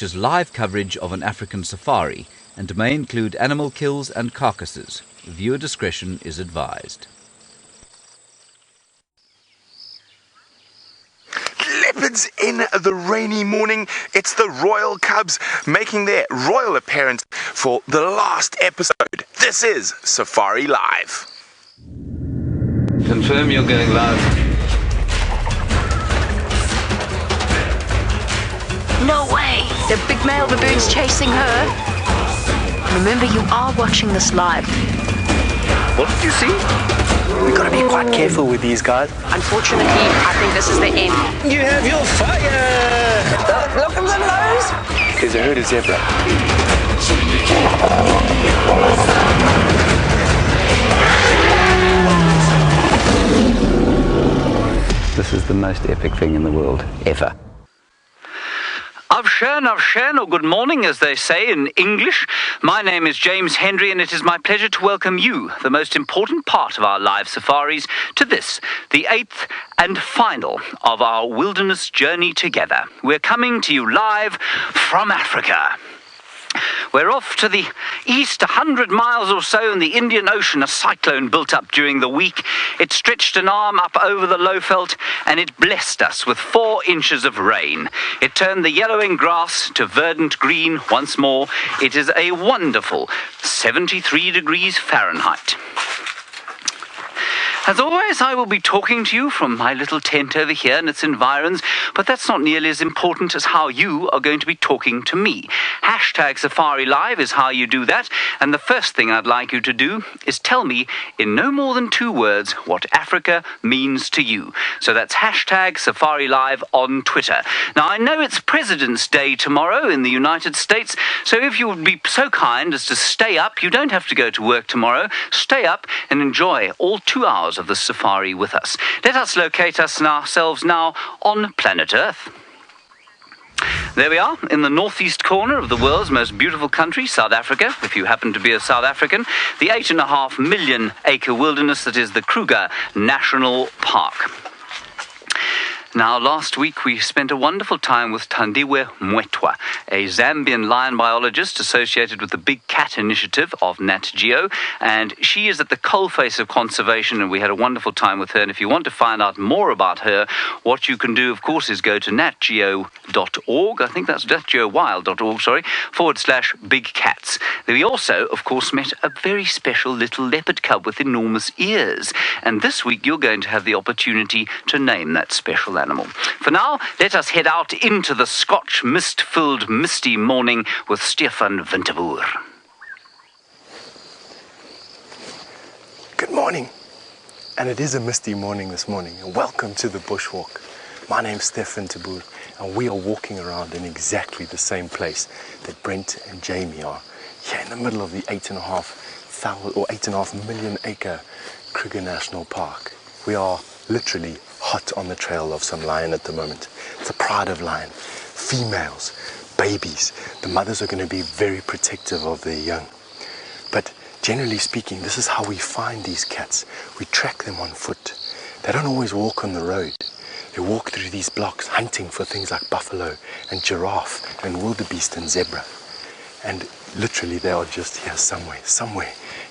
features live coverage of an African safari and may include animal kills and carcasses. Viewer discretion is advised. Leopards in the rainy morning. It's the Royal Cubs making their royal appearance for the last episode. This is Safari Live. Confirm you're going live. No way! The big male baboon's chasing her. Remember, you are watching this live. What did you see? We've got to be quite careful with these guys. Unfortunately, I think this is the end. You have your fire! Look at the nose! There's a herd of zebra. This is the most epic thing in the world, ever. Avshan, or good morning, as they say in English. My name is James Hendry, and it is my pleasure to welcome you, the most important part of our live safaris, to this, the 8th and final of our wilderness journey together. We're coming to you live from Africa. We're off to the east, 100 miles or so in the Indian Ocean. A cyclone built up during the week. It stretched an arm up over the Lowveld, and it blessed us with 4 inches of rain. It turned the yellowing grass to verdant green once more. It is a wonderful 73 degrees Fahrenheit. As always, I will be talking to you from my little tent over here and its environs, but that's not nearly as important as how you are going to be talking to me. Hashtag Safari Live is how you do that, and the first thing I'd like you to do is tell me in no more than 2 words what Africa means to you. So that's hashtag Safari Live on Twitter. Now, I know it's President's Day tomorrow in the United States, so if you would be so kind as to stay up, you don't have to go to work tomorrow, stay up and enjoy all 2 hours of the safari with us. Let us locate ourselves now on planet Earth. There we are, in the northeast corner of the world's most beautiful country, South Africa, if you happen to be a South African, the 8.5 million acre wilderness that is the Kruger National Park. Now, last week we spent a wonderful time with Thandiwe Mwetwa, a Zambian lion biologist associated with the Big Cat Initiative of Nat.Geo, and she is at the coalface of conservation, and we had a wonderful time with her. And if you want to find out more about her, what you can do, of course, is go to natgeo.org, I think that's natgeowild.org, /big cats. We also, of course, met a very special little leopard cub with enormous ears, and this week you're going to have the opportunity to name that special animal. For now, let us head out into the Scotch mist-filled misty morning with Stefan Winterboer. Good morning. And it is a misty morning this morning. And welcome to the bushwalk. My name's Stef Winterboer, and we are walking around in exactly the same place that Brent and Jamie are. Here in the middle of the 8.5 million acre Kruger National Park. We are literally hot on the trail of some lion at the moment. It's a pride of lion. Females, babies. The mothers are going to be very protective of their young. But generally speaking, this is how we find these cats. We track them on foot. They don't always walk on the road. They walk through these blocks hunting for things like buffalo and giraffe and wildebeest and zebra. And literally they are just here somewhere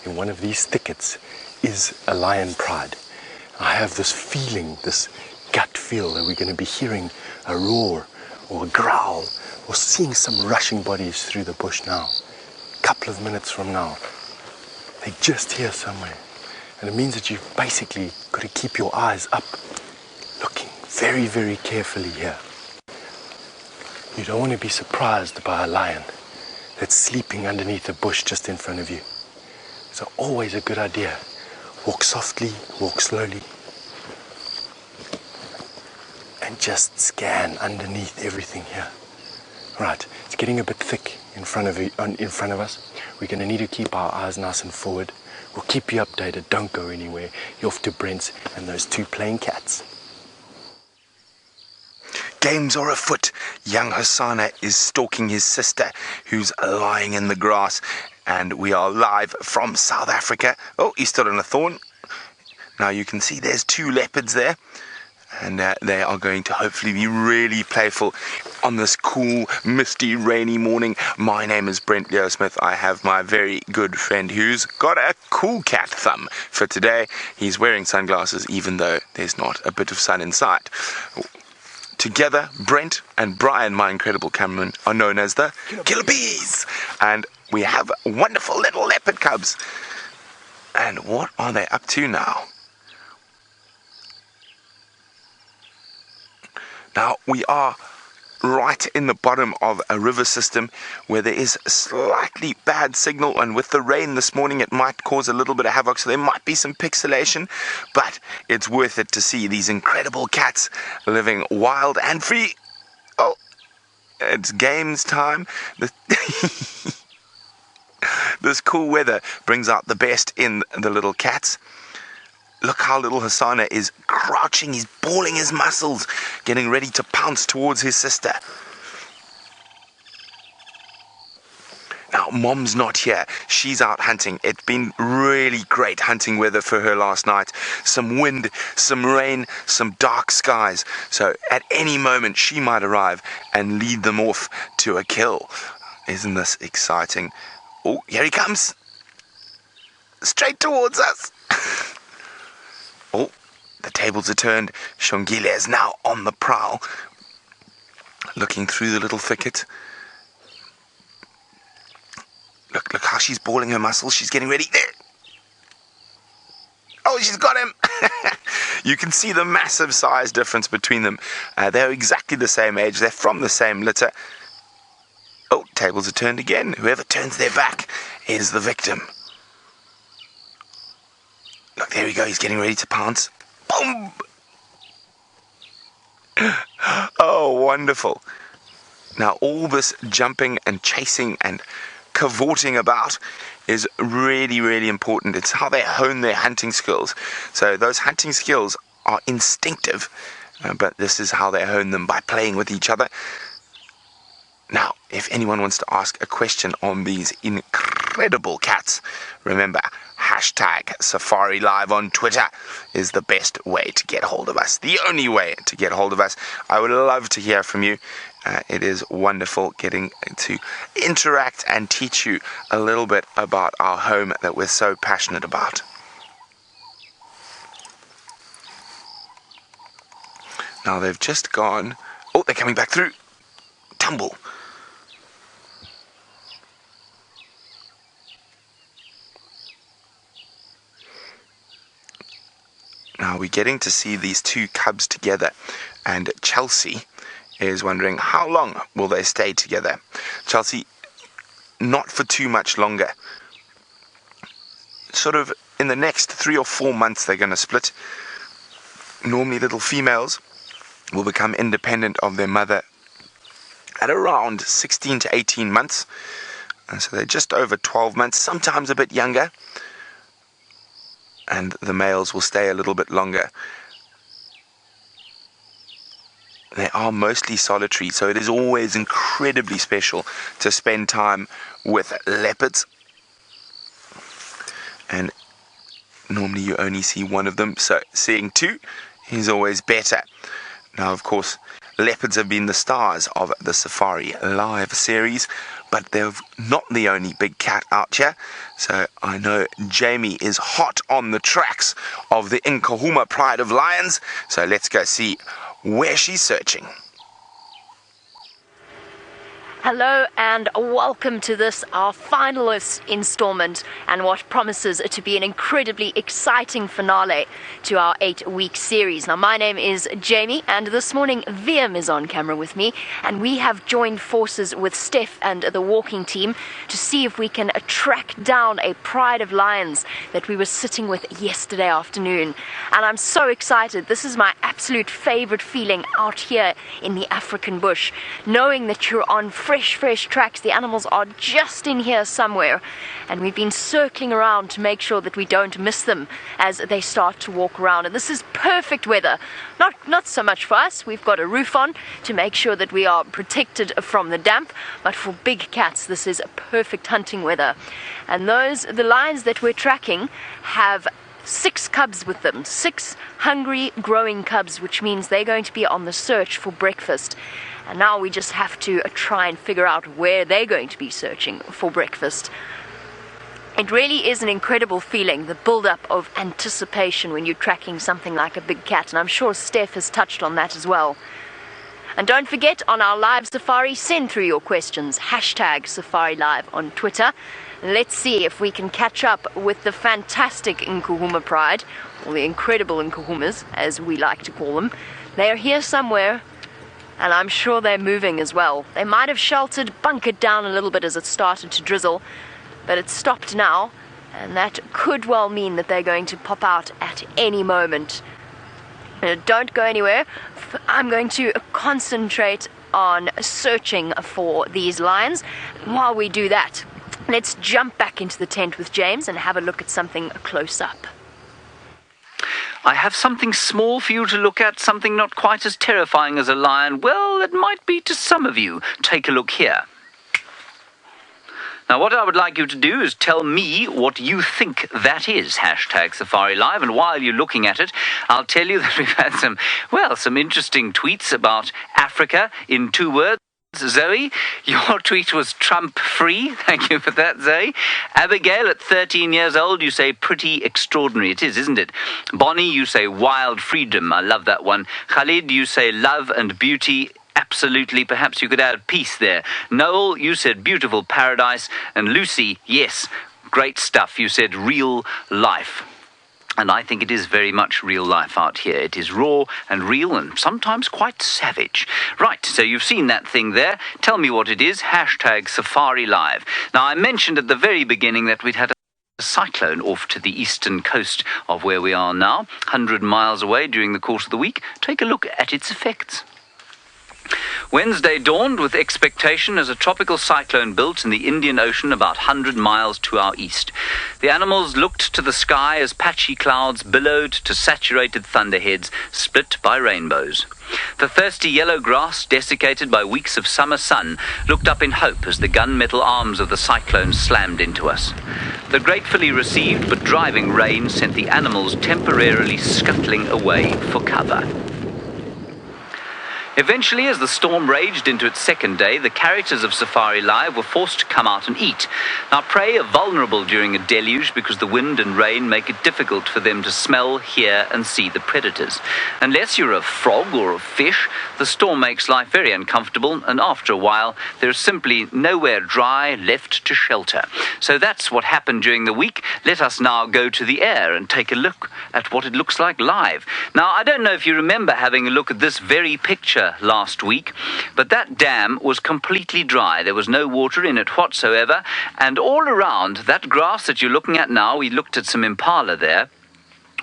in one of these thickets is a lion pride. I have this feeling, this gut feel that we're going to be hearing a roar or a growl or seeing some rushing bodies through the bush now. A couple of minutes from now, they're just here somewhere. And it means that you've basically got to keep your eyes up, looking very, very carefully here. You don't want to be surprised by a lion that's sleeping underneath a bush just in front of you. So always a good idea. Walk softly, walk slowly, and just scan underneath everything here. Right, it's getting a bit thick in front of us. We're going to need to keep our eyes nice and forward. We'll keep you updated. Don't go anywhere. You're off to Brent's and those 2 playing cats. Games are afoot. Young Hosana is stalking his sister, who's lying in the grass. And we are live from South Africa. Oh, he stood on a thorn. Now you can see there's 2 leopards there. And they are going to hopefully be really playful on this cool, misty, rainy morning. My name is Brent Leo Smith. I have my very good friend who's got a cool cat thumb for today. He's wearing sunglasses even though there's not a bit of sun in sight. Together, Brent and Brian, my incredible cameraman, are known as the Killer Bees. And we have wonderful little leopard cubs. And what are they up to now? Now, we are right in the bottom of a river system where there is a slightly bad signal, and with the rain this morning it might cause a little bit of havoc, so there might be some pixelation, but it's worth it to see these incredible cats living wild and free. Oh, it's games time. This cool weather brings out the best in the little cats. Look how little Hosana is crouching. He's balling his muscles, getting ready to pounce towards his sister. Now, Mom's not here. She's out hunting. It's been really great hunting weather for her last night. Some wind, some rain, some dark skies. So at any moment, she might arrive and lead them off to a kill. Isn't this exciting? Oh, here he comes. Straight towards us. Oh, the tables are turned. Xongile is now on the prowl, looking through the little thicket. Look how she's balling her muscles. She's getting ready. There. Oh, she's got him. You can see the massive size difference between them. They're exactly the same age. They're from the same litter. Oh, tables are turned again. Whoever turns their back is the victim. Look, there we go. He's getting ready to pounce. Boom! Oh, wonderful. Now, all this jumping and chasing and cavorting about is really, really important. It's how they hone their hunting skills. So those hunting skills are instinctive, but this is how they hone them, by playing with each other. Now, if anyone wants to ask a question on these incredible cats, remember, #SafariLive on Twitter is the best way to get hold of us. The only way to get hold of us. I would love to hear from you. It is wonderful getting to interact and teach you a little bit about our home that we're so passionate about. Now they've just gone. Oh, they're coming back through. Tumble. Now we're getting to see these two cubs together, and Chelsea is wondering how long will they stay together. Chelsea, not for too much longer. Sort of in the next 3 or 4 months they're going to split. Normally little females will become independent of their mother at around 16 to 18 months. And so they're just over 12 months, sometimes a bit younger. And the males will stay a little bit longer. They are mostly solitary, so it is always incredibly special to spend time with leopards. And normally you only see one of them, so seeing two is always better. Now, of course, leopards have been the stars of the Safari Live series, but they're not the only big cat out here. So I know Jamie is hot on the tracks of the Nkuhuma Pride of lions. So let's go see where she's searching. Hello and welcome to this, our finalist installment, and what promises to be an incredibly exciting finale to our 8-week series. Now, my name is Jamie, and this morning VM is on camera with me, and we have joined forces with Stef and the walking team to see if we can track down a pride of lions that we were sitting with yesterday afternoon. And I'm so excited. This is my absolute favorite feeling out here in the African bush, knowing that you're on fresh tracks. The animals are just in here somewhere, and we've been circling around to make sure that we don't miss them as they start to walk around. And this is perfect weather. Not so much for us. We've got a roof on to make sure that we are protected from the damp, but for big cats this is perfect hunting weather. And the lions that we're tracking have 6 cubs with them, 6 hungry, growing cubs, which means they're going to be on the search for breakfast. And now we just have to try and figure out where they're going to be searching for breakfast. It really is an incredible feeling, the build-up of anticipation when you're tracking something like a big cat, and I'm sure Stef has touched on that as well. And don't forget, on our live safari, send through your questions, #SafariLive on Twitter. Let's see if we can catch up with the fantastic Nkuhuma Pride, or the incredible Nkuhumas, as we like to call them. They're here somewhere, and I'm sure they're moving as well. They might have sheltered, bunkered down a little bit as it started to drizzle, but it's stopped now, and that could well mean that they're going to pop out at any moment. Don't go anywhere. I'm going to concentrate on searching for these lions. While we do that, let's jump back into the tent with James and have a look at something close up. I have something small for you to look at, something not quite as terrifying as a lion. Well, it might be to some of you. Take a look here. Now, what I would like you to do is tell me what you think that is, #SafariLive, and while you're looking at it, I'll tell you that we've had some interesting tweets about Africa in 2 words. Zoe, your tweet was Trump-free. Thank you for that, Zoe. Abigail, at 13 years old, you say pretty extraordinary. It is, isn't it? Bonnie, you say wild freedom. I love that one. Khalid, you say love and beauty. Absolutely, perhaps you could add peace there. Noel, you said beautiful paradise. And Lucy, yes, great stuff. You said real life. And I think it is very much real life out here. It is raw and real and sometimes quite savage. Right, so you've seen that thing there. Tell me what it is, #SafariLive. Now, I mentioned at the very beginning that we'd had a cyclone off to the eastern coast of where we are now, 100 miles away during the course of the week. Take a look at its effects. Wednesday dawned with expectation as a tropical cyclone built in the Indian Ocean about 100 miles to our east. The animals looked to the sky as patchy clouds billowed to saturated thunderheads split by rainbows. The thirsty yellow grass, desiccated by weeks of summer sun, looked up in hope as the gunmetal arms of the cyclone slammed into us. The gratefully received but driving rain sent the animals temporarily scuttling away for cover. Eventually, as the storm raged into its second day, the characters of SafariLive were forced to come out and eat. Now, prey are vulnerable during a deluge because the wind and rain make it difficult for them to smell, hear, and see the predators. Unless you're a frog or a fish, the storm makes life very uncomfortable, and after a while, there's simply nowhere dry left to shelter. So that's what happened during the week. Let us now go to the air and take a look at what it looks like live. Now, I don't know if you remember having a look at this very picture last week, but that dam was completely dry. There was no water in it whatsoever, and all around that grass that you're looking at now, we looked at some impala there.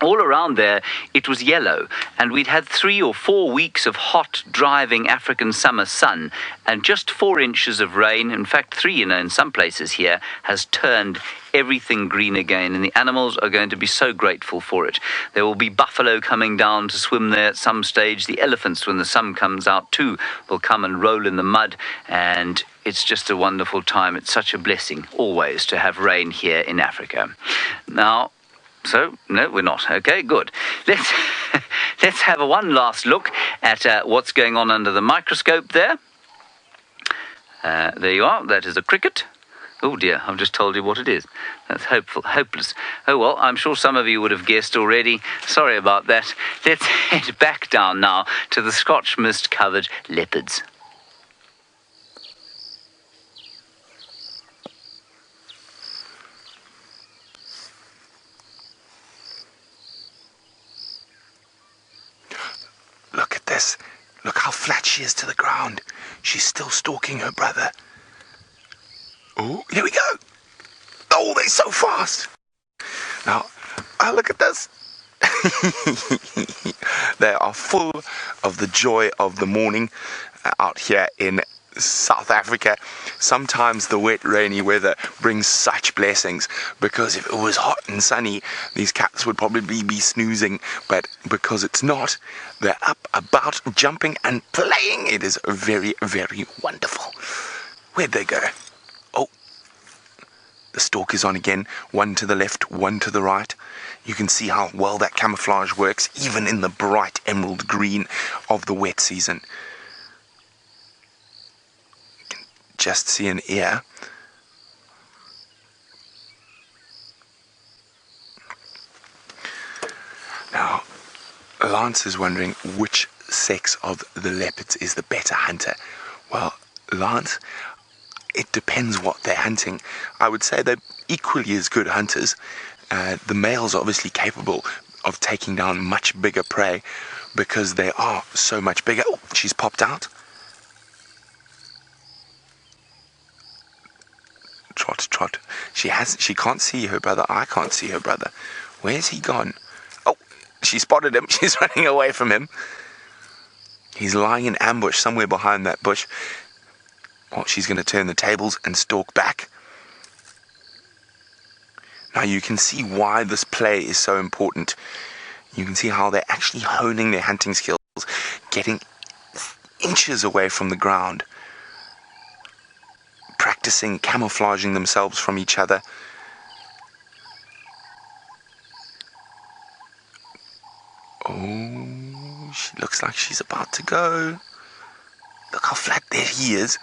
All around there, it was yellow, and we'd had 3 or 4 weeks of hot, driving African summer sun, and just 4 inches of rain, in fact 3, in some places here, has turned everything green again, and the animals are going to be so grateful for it. There will be buffalo coming down to swim there at some stage. The elephants, when the sun comes out too, will come and roll in the mud, and it's just a wonderful time. It's such a blessing, always, to have rain here in Africa. Now, so, no, we're not. Okay, good. Let's have one last look at what's going on under the microscope there. There you are. That is a cricket. Oh dear, I've just told you what it is. That's hopeless. Oh well, I'm sure some of you would have guessed already. Sorry about that. Let's head back down now to the Scotch mist-covered leopards. Look at this. Look how flat she is to the ground. She's still stalking her brother. Oh, here we go. Oh, they're so fast. Now, look at this. They are full of the joy of the morning out here in South Africa. Sometimes the wet, rainy weather brings such blessings, because if it was hot and sunny, these cats would probably be snoozing, but because it's not, they're up, about, jumping and playing. It is very, very wonderful. Where'd they go? Oh, the storm stalk is on again, one to the left, one to the right. You can see how well that camouflage works, even in the bright emerald green of the wet season. You can just see an ear. Now, Lance is wondering which sex of the leopards is the better hunter. Well, Lance, it depends what they're hunting. I would say they're equally as good hunters. The males are obviously capable of taking down much bigger prey because they are so much bigger. Oh, she's popped out. Trot, trot. She can't see her brother. I can't see her brother. Where's he gone? Oh, she spotted him. She's running away from him. He's lying in ambush somewhere behind that bush. Oh, she's going to turn the tables and stalk back. Now you can see why this play is so important. You can see how they're actually honing their hunting skills, getting inches away from the ground, practicing camouflaging themselves from each other. Oh, she looks like she's about to go. Look how flat, there he is.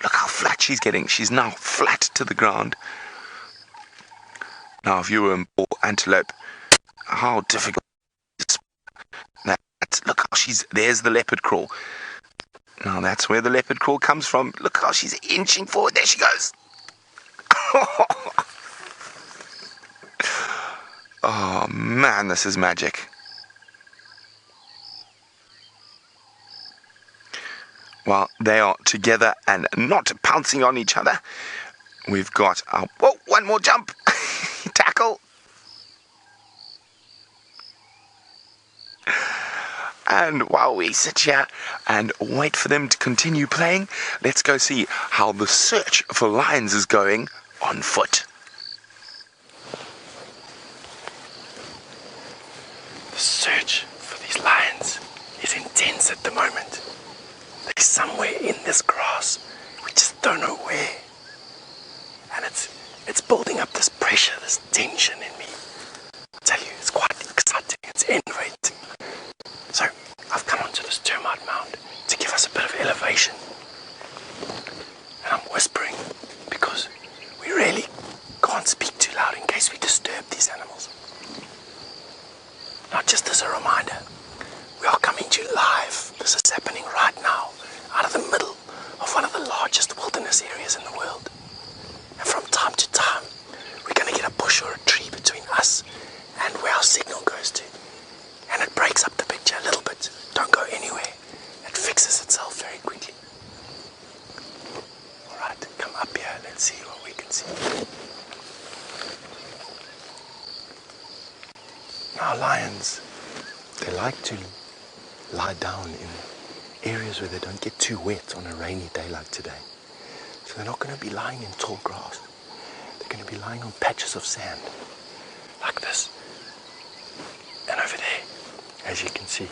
Look how flat she's getting. She's now flat to the ground. Now, if you were a bull antelope, how difficult is that? Look how there's the leopard crawl. Now, that's where the leopard crawl comes from. Look how she's inching forward. There she goes. Oh, man, this is magic. While they are together and not pouncing on each other, we've got our... Whoa, one more jump. Tackle. And while we sit here and wait for them to continue playing, let's go see how the search for lions is going on foot. The search for these lions is intense at the moment. They're somewhere in this grass. We just don't know where. And it's building up this pressure, this tension in me. I tell you, it's quite exciting. It's enervating. So I've come onto this termite mound to give us a bit of elevation. And I'm whispering because we really can't speak too loud in case we disturb these animals. Now, just as a reminder, we are coming to you live. This is happening right now, out of the middle of one of the largest wilderness areas in the world. And from time to time, we're going to get a bush or a tree between us and where our signal goes to. And it breaks up the picture a little bit. Don't go anywhere. It fixes itself very quickly. Alright, come up here. Let's see what we can see. Now, lions, they like to lie down in areas where they don't get too wet on a rainy day like today. So they're not going to be lying in tall grass. They're going to be lying on patches of sand, like this. And over there, as you can see.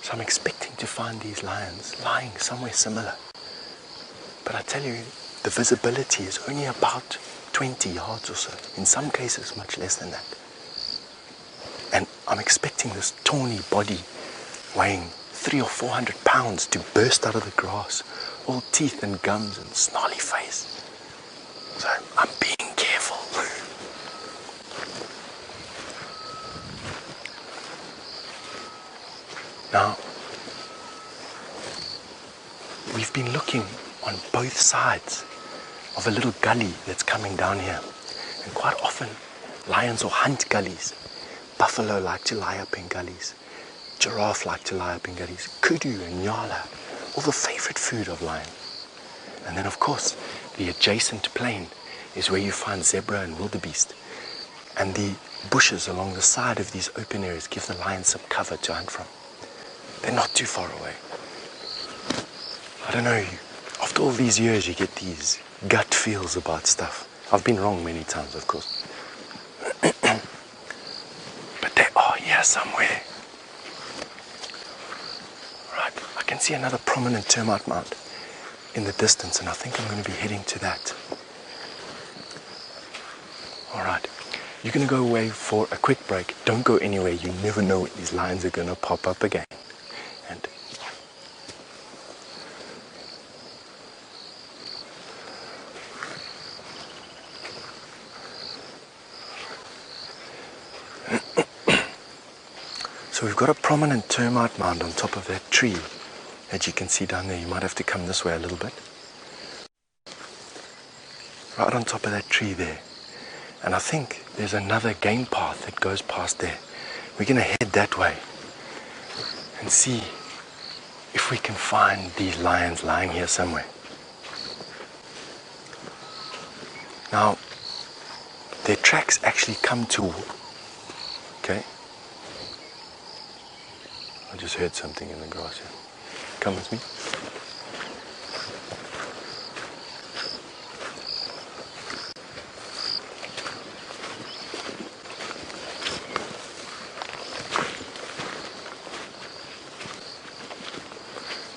So I'm expecting to find these lions lying somewhere similar. But I tell you, the visibility is only about 20 yards or so. In some cases, much less than that. And I'm expecting this tawny body weighing 300 or 400 pounds to burst out of the grass, all teeth and gums and snarly face. So I'm being careful. Now, we've been looking on both sides of a little gully that's coming down here. And quite often, lions will hunt gullies. Buffalo like to lie up in gullies. Giraffe like to lie up in gullies. Kudu and nyala, all the favorite food of lion. And then, of course, the adjacent plain is where you find zebra and wildebeest. And the bushes along the side of these open areas give the lion some cover to hunt from. They're not too far away. I don't know, after all these years you get these gut feels about stuff. I've been wrong many times, of course. But they are here somewhere. Right, I can see another prominent termite mound in the distance, and I think I'm going to be heading to that. All right. You're going to go away for a quick break. Don't go anywhere. You never know when these lions are going to pop up again. And so we've got a prominent termite mound on top of that tree that you can see down there. You might have to come this way a little bit. Right on top of that tree there. And I think there's another game path that goes past there. We're going to head that way and see if we can find these lions lying here somewhere. Now, their tracks actually come to... Okay. I just heard something in the grass here. Come with me.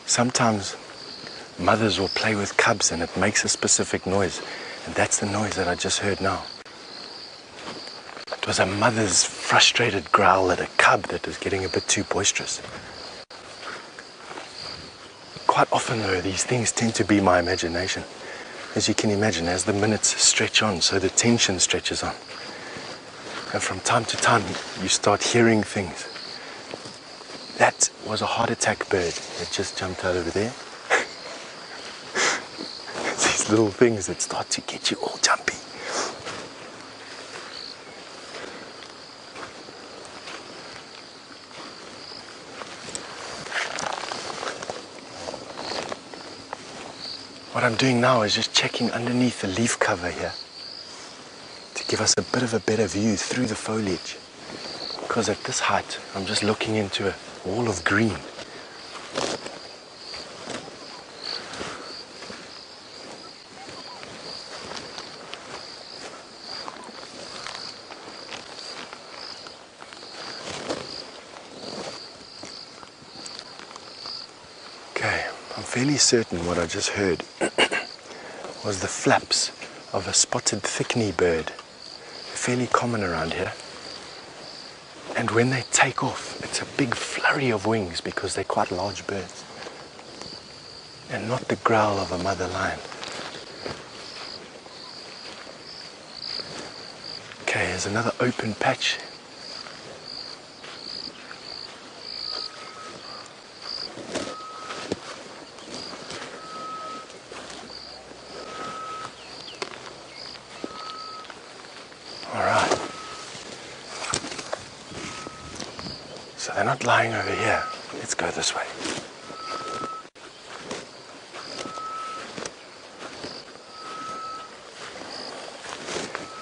Sometimes mothers will play with cubs and it makes a specific noise, and that's the noise that I just heard now. It was a mother's frustrated growl at a cub that was getting a bit too boisterous. Quite often though, these things tend to be my imagination. As you can imagine, as the minutes stretch on, so the tension stretches on. And from time to time, you start hearing things. That was a heart attack bird that just jumped out over there. These little things that start to get you all jumpy. What I'm doing now is just checking underneath the leaf cover here to give us a bit of a better view through the foliage. Because at this height, I'm just looking into a wall of green. Okay, I'm fairly certain what I just heard was the flaps of a spotted thick-knee bird. They're fairly common around here. And when they take off, it's a big flurry of wings because they're quite large birds. And not the growl of a mother lion. Okay, here's another open patch. They're not lying over here. Let's go this way.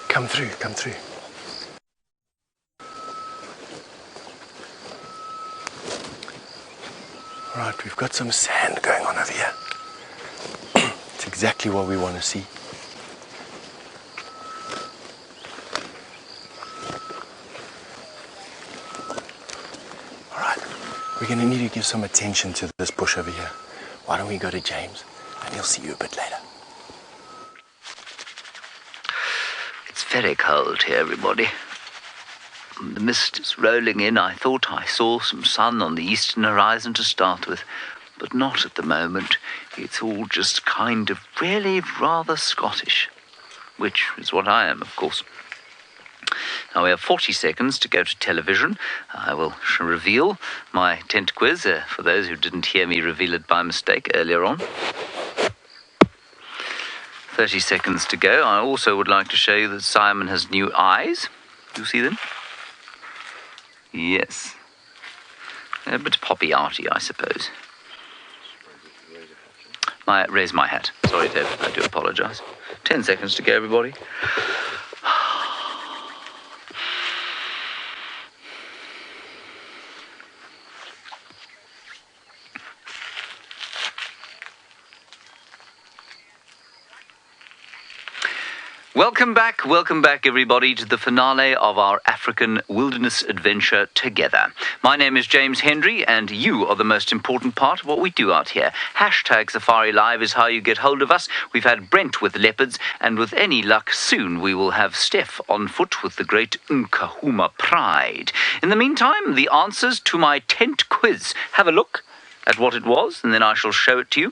Come through, come through. All right, we've got some sand going on over here. It's exactly what we want to see. We're going to need to give some attention to this bush over here. Why don't we go to James and he'll see you a bit later. It's very cold here, everybody. The mist is rolling in. I thought I saw some sun on the eastern horizon to start with, but not at the moment. It's all just kind of really rather Scottish, which is what I am, of course. Now we have 40 seconds to go to television. I will reveal my tent quiz for those who didn't hear me reveal it by mistake earlier on. 30 seconds to go. I also would like to show you that Simon has new eyes. Do you see them? Yes. A bit poppy-arty, I suppose. Raise my hat. Sorry, Dave, I do apologise. 10 seconds to go, everybody. Welcome back everybody to the finale of our African wilderness adventure together. My name is James Hendry and you are the most important part of what we do out here. Hashtag Safari Live is how you get hold of us. We've had Brent with leopards and with any luck soon we will have Stef on foot with the great Nkuhuma Pride. In the meantime, the answers to my tent quiz. Have a look at what it was, and then I shall show it to you.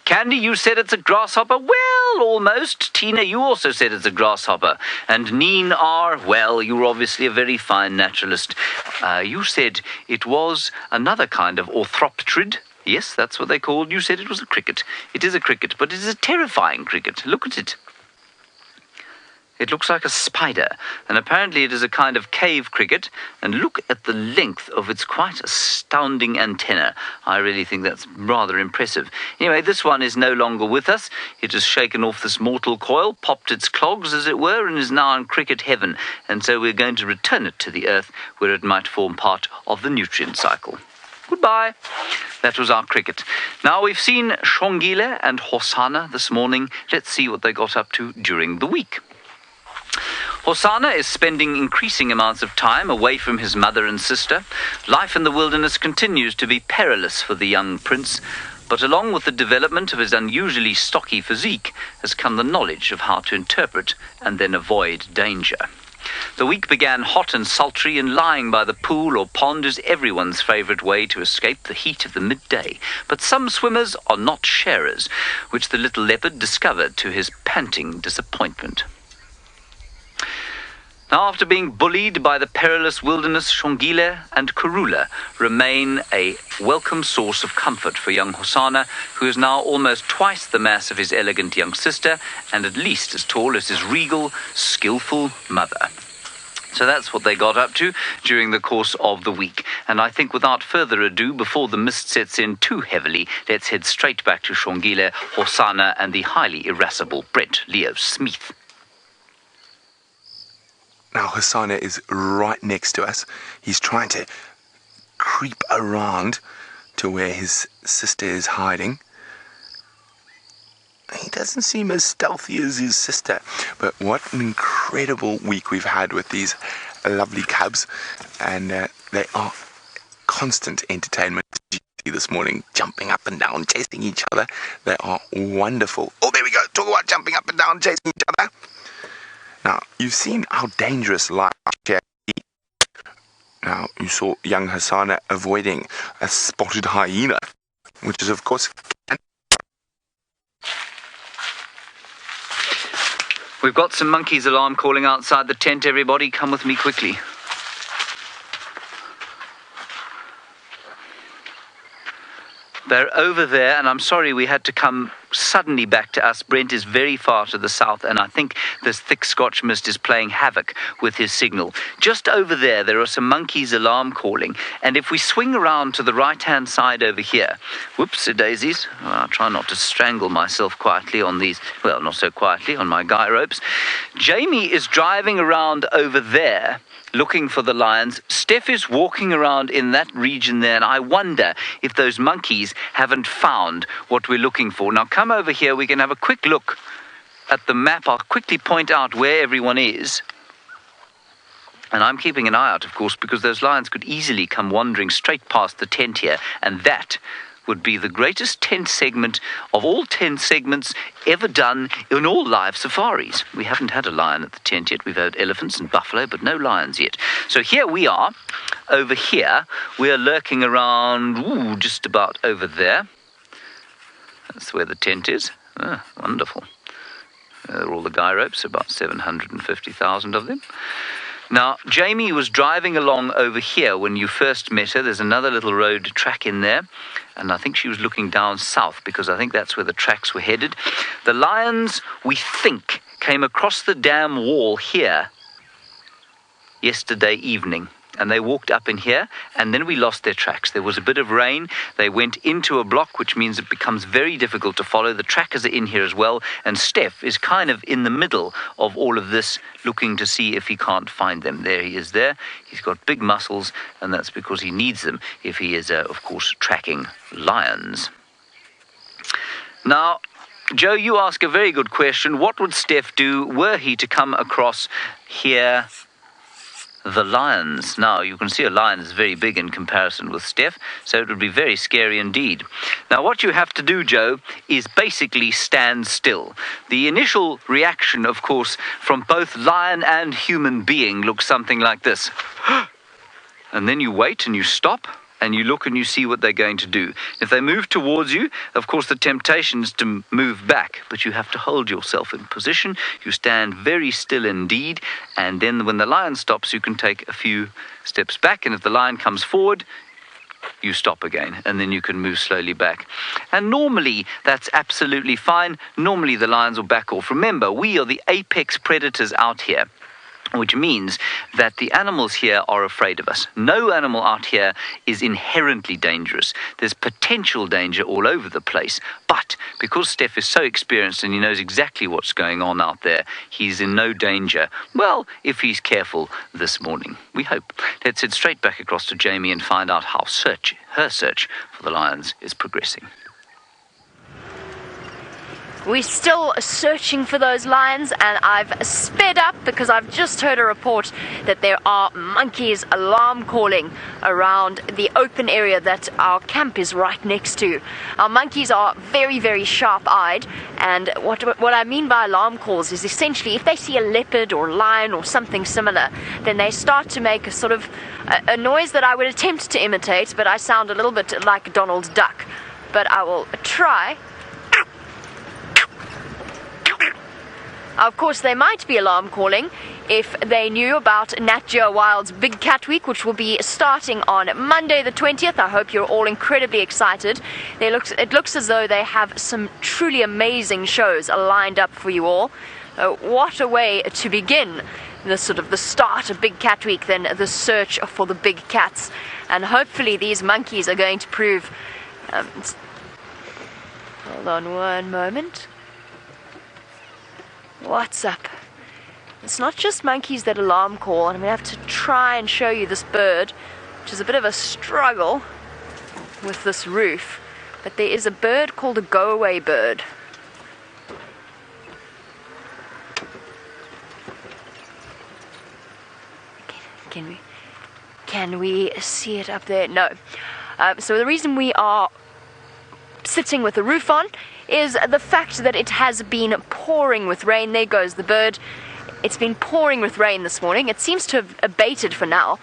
Candy, you said it's a grasshopper. Well, almost. Tina, you also said it's a grasshopper. And Neen R, well, you're obviously a very fine naturalist. You said it was another kind of orthopterid. Yes, that's what they called. You said it was a cricket. It is a cricket, but it is a terrifying cricket. Look at it. It looks like a spider, and apparently it is a kind of cave cricket, and look at the length of its quite astounding antenna. I really think that's rather impressive. Anyway, this one is no longer with us. It has shaken off this mortal coil, popped its clogs, as it were, and is now in cricket heaven, and so we're going to return it to the earth, where it might form part of the nutrient cycle. Goodbye. That was our cricket. Now we've seen Xongile and Hosana this morning. Let's see what they got up to during the week. Hosana is spending increasing amounts of time away from his mother and sister. Life in the wilderness continues to be perilous for the young prince, but along with the development of his unusually stocky physique has come the knowledge of how to interpret and then avoid danger. The week began hot and sultry, and lying by the pool or pond is everyone's favourite way to escape the heat of the midday. But some swimmers are not sharers, which the little leopard discovered to his panting disappointment. Now, after being bullied by the perilous wilderness, Xongile and Karula remain a welcome source of comfort for young Hosana, who is now almost twice the mass of his elegant young sister and at least as tall as his regal, skillful mother. So that's what they got up to during the course of the week. And I think without further ado, before the mist sets in too heavily, let's head straight back to Xongile, Hosana and the highly irascible Brent Leo Smith. Now Hosana is right next to us. He's trying to creep around to where his sister is hiding. He doesn't seem as stealthy as his sister, but what an incredible week we've had with these lovely cubs, and they are constant entertainment this morning, jumping up and down, chasing each other. They are wonderful. Oh, there we go. Talk about jumping up and down, chasing each other. Now, you've seen how dangerous life can be. Now, you saw young Hosana avoiding a spotted hyena, which is, of course... We've got some monkeys alarm calling outside the tent. Everybody, come with me quickly. They're over there, and I'm sorry we had to come suddenly back to us. Brent is very far to the south, and I think this thick Scotch mist is playing havoc with his signal. Just over there, there are some monkeys alarm calling, and if we swing around to the right-hand side over here, whoops-a-daisies, I'll try not to strangle myself quietly on these, well, not so quietly, on my guy ropes. Jamie is driving around over there, looking for the lions. Stef is walking around in that region there, and I wonder if those monkeys haven't found what we're looking for. Now come over here, we can have a quick look at the map. I'll quickly point out where everyone is. And I'm keeping an eye out, of course, because those lions could easily come wandering straight past the tent here, and that would be the greatest tent segment of all tent segments ever done in all live safaris. We haven't had a lion at the tent yet. We've had elephants and buffalo, but no lions yet. So here we are. Over here, we're lurking around, just about over there. That's where the tent is. Wonderful. There are all the guy ropes, about 750,000 of them. Now, Jamie was driving along over here when you first met her. There's another little road track in there, and I think she was looking down south because I think that's where the tracks were headed. The lions, we think, came across the dam wall here yesterday evening, and they walked up in here, and then we lost their tracks. There was a bit of rain. They went into a block, which means it becomes very difficult to follow. The trackers are in here as well, and Stef is kind of in the middle of all of this, looking to see if he can't find them. There he is there. He's got big muscles, and that's because he needs them if he is, of course, tracking lions. Now, Joe, you ask a very good question. What would Stef do were he to come across here the lions? Now, you can see a lion is very big in comparison with Stef, so it would be very scary indeed. Now, what you have to do, Joe, is basically stand still. The initial reaction, of course, from both lion and human being looks something like this. And then you wait and you stop, and you look and you see what they're going to do. If they move towards you, of course, the temptation is to move back, but you have to hold yourself in position. You stand very still indeed, and then when the lion stops, you can take a few steps back, and if the lion comes forward, you stop again, and then you can move slowly back. And normally, that's absolutely fine. Normally, the lions will back off. Remember, we are the apex predators out here, which means that the animals here are afraid of us. No animal out here is inherently dangerous. There's potential danger all over the place. But because Stef is so experienced and he knows exactly what's going on out there, he's in no danger. Well, if he's careful this morning, we hope. Let's head straight back across to Jamie and find out how her search for the lions is progressing. We're still searching for those lions, and I've sped up because I've just heard a report that there are monkeys alarm calling around the open area that our camp is right next to. Our monkeys are very, very sharp-eyed, and what I mean by alarm calls is essentially if they see a leopard or lion or something similar, then they start to make a sort of a noise that I would attempt to imitate, but I sound a little bit like Donald Duck. But I will try. Of course, they might be alarm calling if they knew about Nat.Geo Wild's Big Cat Week, which will be starting on Monday the 20th. I hope you're all incredibly excited. It looks as though they have some truly amazing shows lined up for you all. What a way to begin the start of Big Cat Week, then the search for the big cats. And hopefully these monkeys are going to prove... hold on one moment. What's up? It's not just monkeys that alarm call, and I'm going to have to try and show you this bird, which is a bit of a struggle with this roof. But there is a bird called a go-away bird. Can we see it up there? No. So the reason we are sitting with the roof on is the fact that it has been pouring with rain. There goes the bird. It's been pouring with rain this morning. It seems to have abated for now.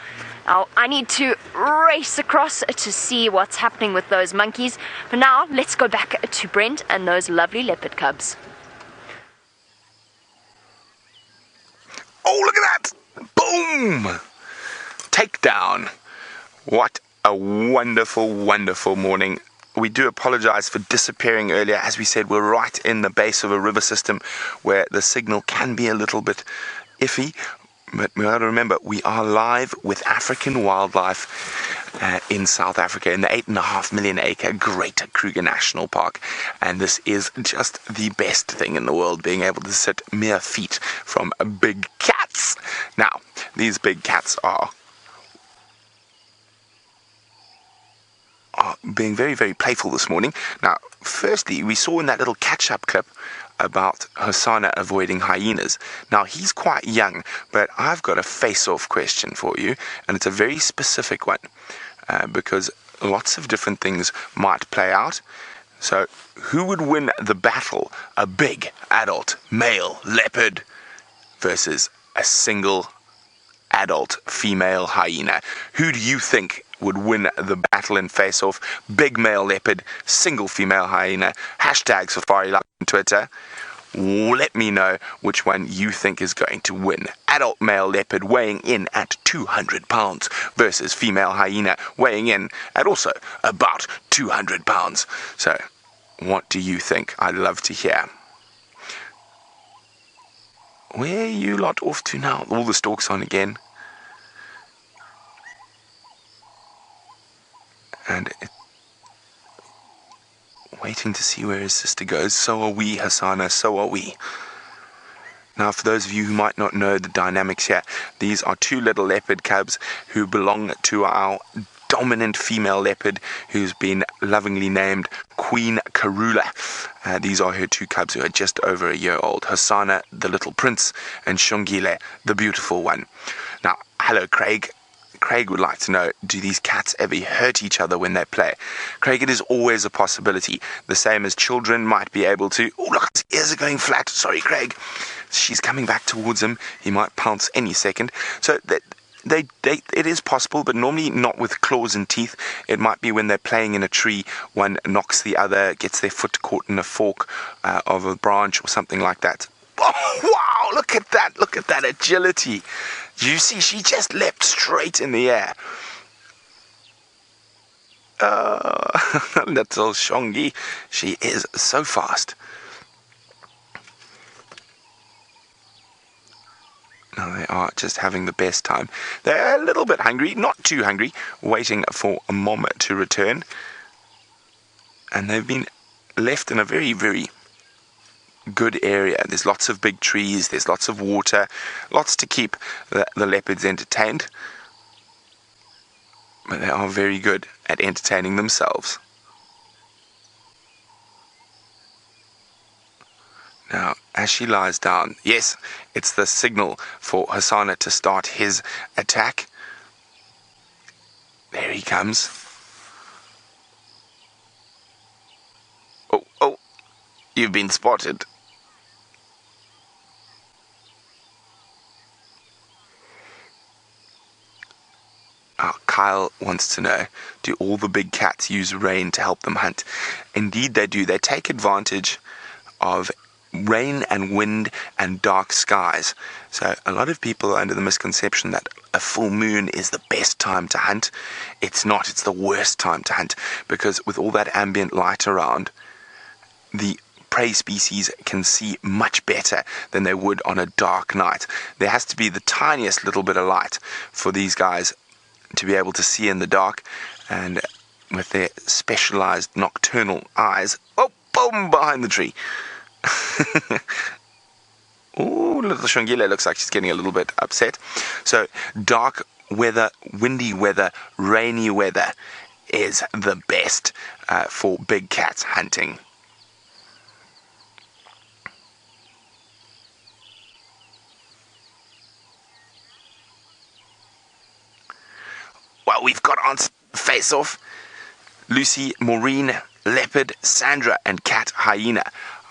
Now, I need to race across to see what's happening with those monkeys. For now, let's go back to Brent and those lovely leopard cubs. Oh, look at that! Boom! Takedown. What a wonderful, wonderful morning. We do apologize for disappearing earlier. As we said, we're right in the base of a river system where the signal can be a little bit iffy. But we got to remember, we are live with African wildlife in South Africa in the 8.5 million acre Greater Kruger National Park. And this is just the best thing in the world, being able to sit mere feet from big cats. Now, these big cats are being very, very playful this morning. Now, firstly, we saw in that little catch-up clip about Hosana avoiding hyenas. Now, he's quite young, but I've got a face-off question for you, and it's a very specific one, because lots of different things might play out. So, who would win the battle? A big, adult, male leopard versus a single, adult, female hyena? Who do you think would win the battle in face-off? Big male leopard, single female hyena. Hashtag Safari Live on Twitter. Let me know which one you think is going to win. Adult male leopard weighing in at 200 pounds versus female hyena weighing in at also about 200 pounds. So, what do you think? I'd love to hear. Where are you lot off to now? All the stalks on again. And waiting to see where his sister goes. So are we, Hosana, so are we. Now, for those of you who might not know the dynamics here, these are two little leopard cubs who belong to our dominant female leopard who's been lovingly named Queen Karula. These are her 2 cubs who are just over a year old, Hosana, the little prince, and Xongile, the beautiful one. Now, hello, Craig. Craig would like to know, do these cats ever hurt each other when they play? Craig, it is always a possibility. The same as children might be able to... Oh, look, his ears are going flat. Sorry, Craig. She's coming back towards him. He might pounce any second. So it is possible, but normally not with claws and teeth. It might be when they're playing in a tree, one knocks the other, gets their foot caught in a fork of a branch or something like that. Oh, wow, look at that. Look at that agility. You see, she just leapt straight in the air. Little Xongi, she is so fast. Now they are just having the best time. They're a little bit hungry, not too hungry, waiting for a mom to return. And they've been left in a very, very good area. There's lots of big trees, there's lots of water, lots to keep the leopards entertained. But they are very good at entertaining themselves. Now, as she lies down, yes, it's the signal for Hosana to start his attack. There he comes. Oh, you've been spotted. Kyle wants to know, do all the big cats use rain to help them hunt? Indeed they do. They take advantage of rain and wind and dark skies. So a lot of people are under the misconception that a full moon is the best time to hunt. It's not. It's the worst time to hunt, because with all that ambient light around, the prey species can see much better than they would on a dark night. There has to be the tiniest little bit of light for these guys to be able to see in the dark, and with their specialized nocturnal eyes, oh, boom, behind the tree. Oh, little Xongile looks like she's getting a little bit upset. So dark weather, windy weather, rainy weather is the best for big cats hunting. Well, we've got on face-off. Lucy, Maureen, Leopard, Sandra, and Cat Hyena.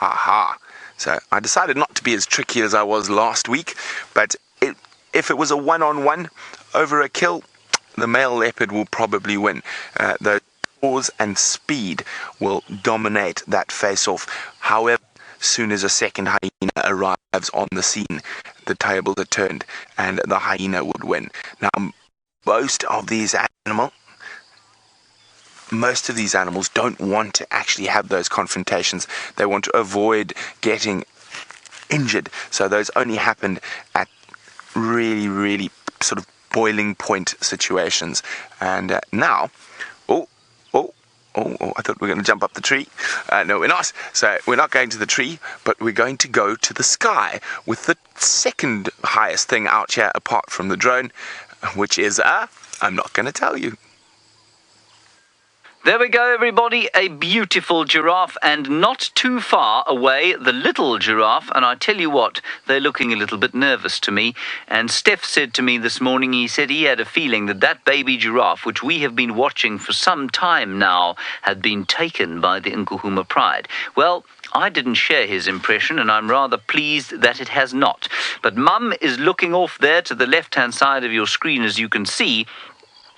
Aha. So I decided not to be as tricky as I was last week, but if it was a one-on-one over a kill, the male leopard will probably win. The paws and speed will dominate that face-off. However, as soon as a second hyena arrives on the scene, the tables are turned and the hyena would win. Now, most of these animals don't want to actually have those confrontations. They want to avoid getting injured. So those only happen at really, really sort of boiling point situations. And now, I thought we were going to jump up the tree. No, we're not. So we're not going to the tree, but we're going to go to the sky with the second highest thing out here apart from the drone, which is, I'm not going to tell you. There we go, everybody, a beautiful giraffe, and not too far away, the little giraffe, and I tell you what, they're looking a little bit nervous to me, and Stef said to me this morning, he said he had a feeling that that baby giraffe, which we have been watching for some time now, had been taken by the Nkuhuma Pride. Well, I didn't share his impression, and I'm rather pleased that it has not. But Mum is looking off there to the left-hand side of your screen, as you can see.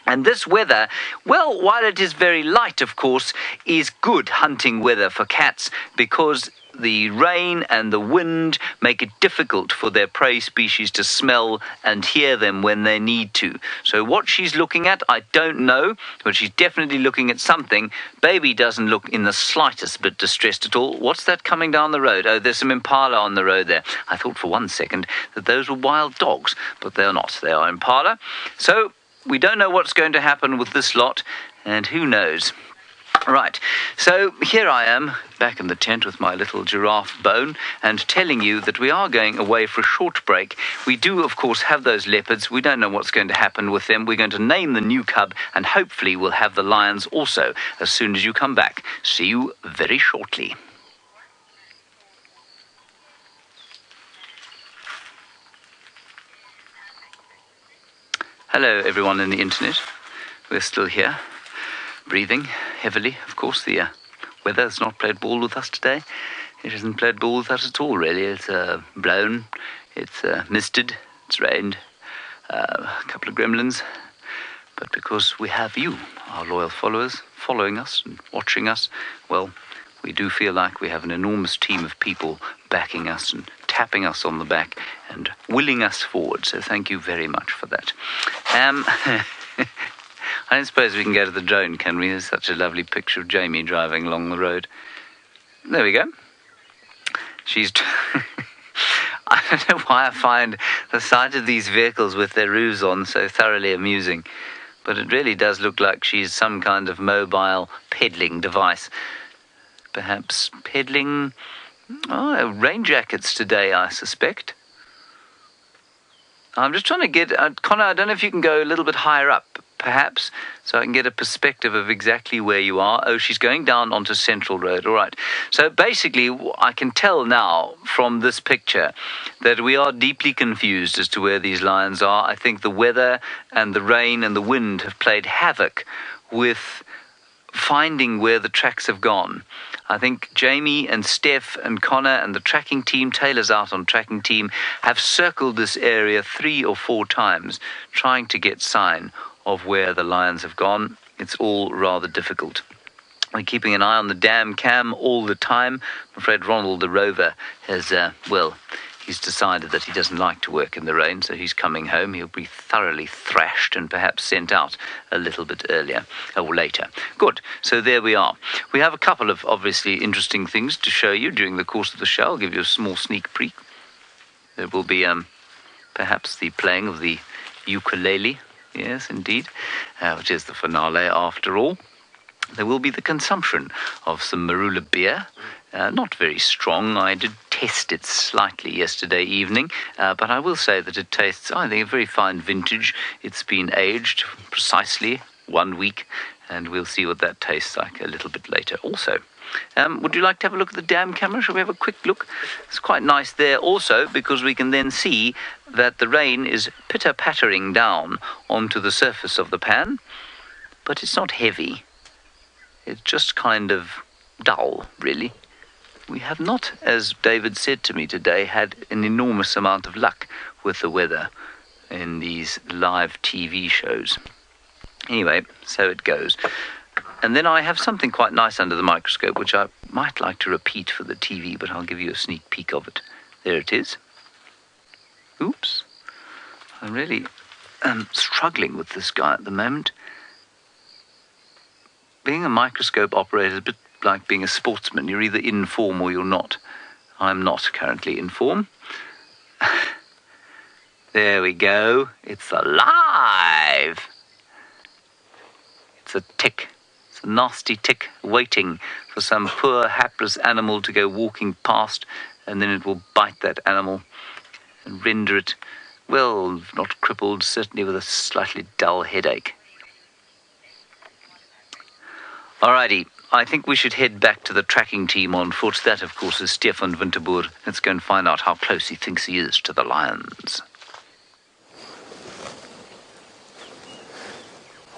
And this weather, well, while it is very light, of course, is good hunting weather for cats, because the rain and the wind make it difficult for their prey species to smell and hear them when they need to. So what she's looking at, I don't know, but she's definitely looking at something. Baby doesn't look in the slightest bit distressed at all. What's that coming down the road? Oh, there's some impala on the road there. I thought for one second that those were wild dogs, but they're not. They are impala. So we don't know what's going to happen with this lot, and who knows. Right, so here I am, back in the tent with my little giraffe bone, and telling you that we are going away for a short break. We do, of course, have those leopards. We don't know what's going to happen with them. We're going to name the new cub, and hopefully we'll have the lions also as soon as you come back. See you very shortly. Hello, everyone in the internet. We're still here. Breathing heavily, of course. The weather has not played ball with us today. It hasn't played ball with us at all, really. It's blown, it's misted, it's rained, a couple of gremlins. But because we have you, our loyal followers, following us and watching us, well, we do feel like we have an enormous team of people backing us and tapping us on the back and willing us forward. So thank you very much for that. I don't suppose we can go to the drone, can we? There's such a lovely picture of Jamie driving along the road. There we go. She's... I don't know why I find the sight of these vehicles with their roofs on so thoroughly amusing, but it really does look like she's some kind of mobile peddling device. Perhaps peddling rain jackets today, I suspect. I'm just trying to get... Connor, I don't know if you can go a little bit higher up, perhaps, so I can get a perspective of exactly where you are. Oh, she's going down onto Central Road. All right. So basically, I can tell now from this picture that we are deeply confused as to where these lions are. I think the weather and the rain and the wind have played havoc with finding where the tracks have gone. I think Jamie and Stef and Connor and the tracking team, Taylor's out on tracking team, have circled this area 3 or 4 times, trying to get sign of where the lions have gone. It's all rather difficult. We're keeping an eye on the dam cam all the time. I'm afraid Ronald the Rover has, he's decided that he doesn't like to work in the rain, so he's coming home. He'll be thoroughly thrashed and perhaps sent out a little bit earlier or later. Good, so there we are. We have a couple of obviously interesting things to show you during the course of the show. I'll give you a small sneak peek. There will be perhaps the playing of the ukulele. Yes, indeed, which is the finale after all. There will be the consumption of some Marula beer. Not very strong. I did test it slightly yesterday evening, but I will say that it tastes, I think, a very fine vintage. It's been aged precisely 1 week, and we'll see what that tastes like a little bit later also. Would you like to have a look at the dam camera? Shall we have a quick look? It's quite nice there also, because we can then see that the rain is pitter-pattering down onto the surface of the pan, but it's not heavy. It's just kind of dull, really. We have not, as David said to me today, had an enormous amount of luck with the weather in these live TV shows. Anyway, so it goes. And then I have something quite nice under the microscope, which I might like to repeat for the TV, but I'll give you a sneak peek of it. There it is. Oops. I'm really struggling with this guy at the moment. Being a microscope operator is a bit like being a sportsman. You're either in form or you're not. I'm not currently in form. There we go. It's alive. It's a tick. It's a nasty tick waiting for some poor hapless animal to go walking past, and then it will bite that animal and render it, well, not crippled, certainly with a slightly dull headache. Alrighty, I think we should head back to the tracking team on foot. That, of course, is Stefan Winterboer. Let's go and find out how close he thinks he is to the lions.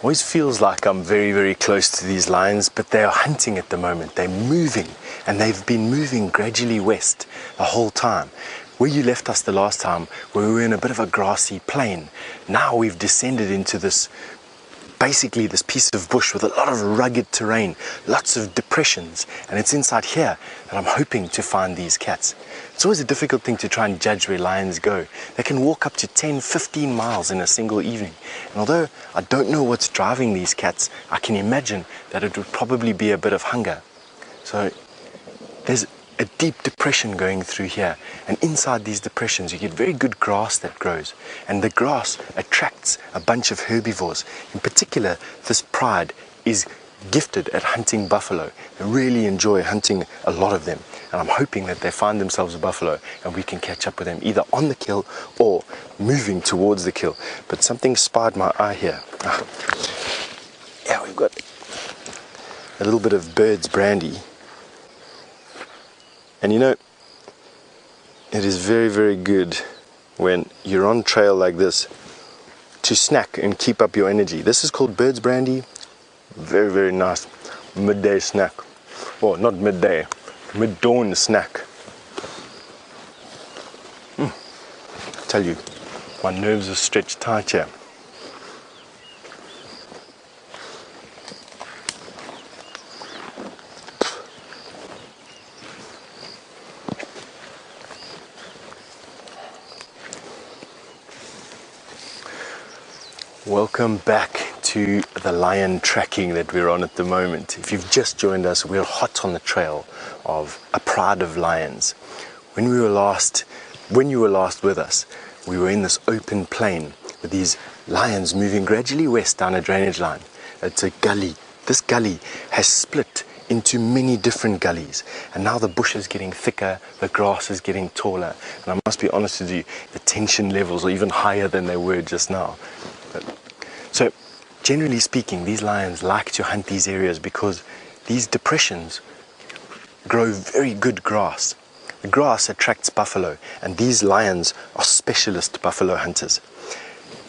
Always feels like I'm very, very close to these lions, but they are hunting at the moment. They're moving, and they've been moving gradually west the whole time. Where you left us the last time, we were in a bit of a grassy plain. Now we've descended into this, basically this piece of bush with a lot of rugged terrain, lots of depressions, and it's inside here that I'm hoping to find these cats. It's always a difficult thing to try and judge where lions go. They can walk up to 10, 15 miles in a single evening. And although I don't know what's driving these cats, I can imagine that it would probably be a bit of hunger. So there's a deep depression going through here, and inside these depressions you get very good grass that grows, and the grass attracts a bunch of herbivores. In particular, this pride is gifted at hunting buffalo. They really enjoy hunting a lot of them, and I'm hoping that they find themselves a buffalo and we can catch up with them either on the kill or moving towards the kill. But something spied my eye here. Yeah, we've got a little bit of bird's brandy, and you know, it is very, very good when you're on trail like this to snack and keep up your energy. This is called bird's brandy. Very, very nice midday snack. Well, not midday, mid-dawn snack. I tell you, my nerves are stretched tight here. Welcome back to the lion tracking that we're on at the moment. If you've just joined us, we're hot on the trail of a pride of lions. When you were last with us, we were in this open plain with these lions moving gradually west down a drainage line. It's a gully. This gully has split into many different gullies, and now the bush is getting thicker, the grass is getting taller, and I must be honest with you, the tension levels are even higher than they were just now. So generally speaking, these lions like to hunt these areas because these depressions grow very good grass. The grass attracts buffalo, and these lions are specialist buffalo hunters.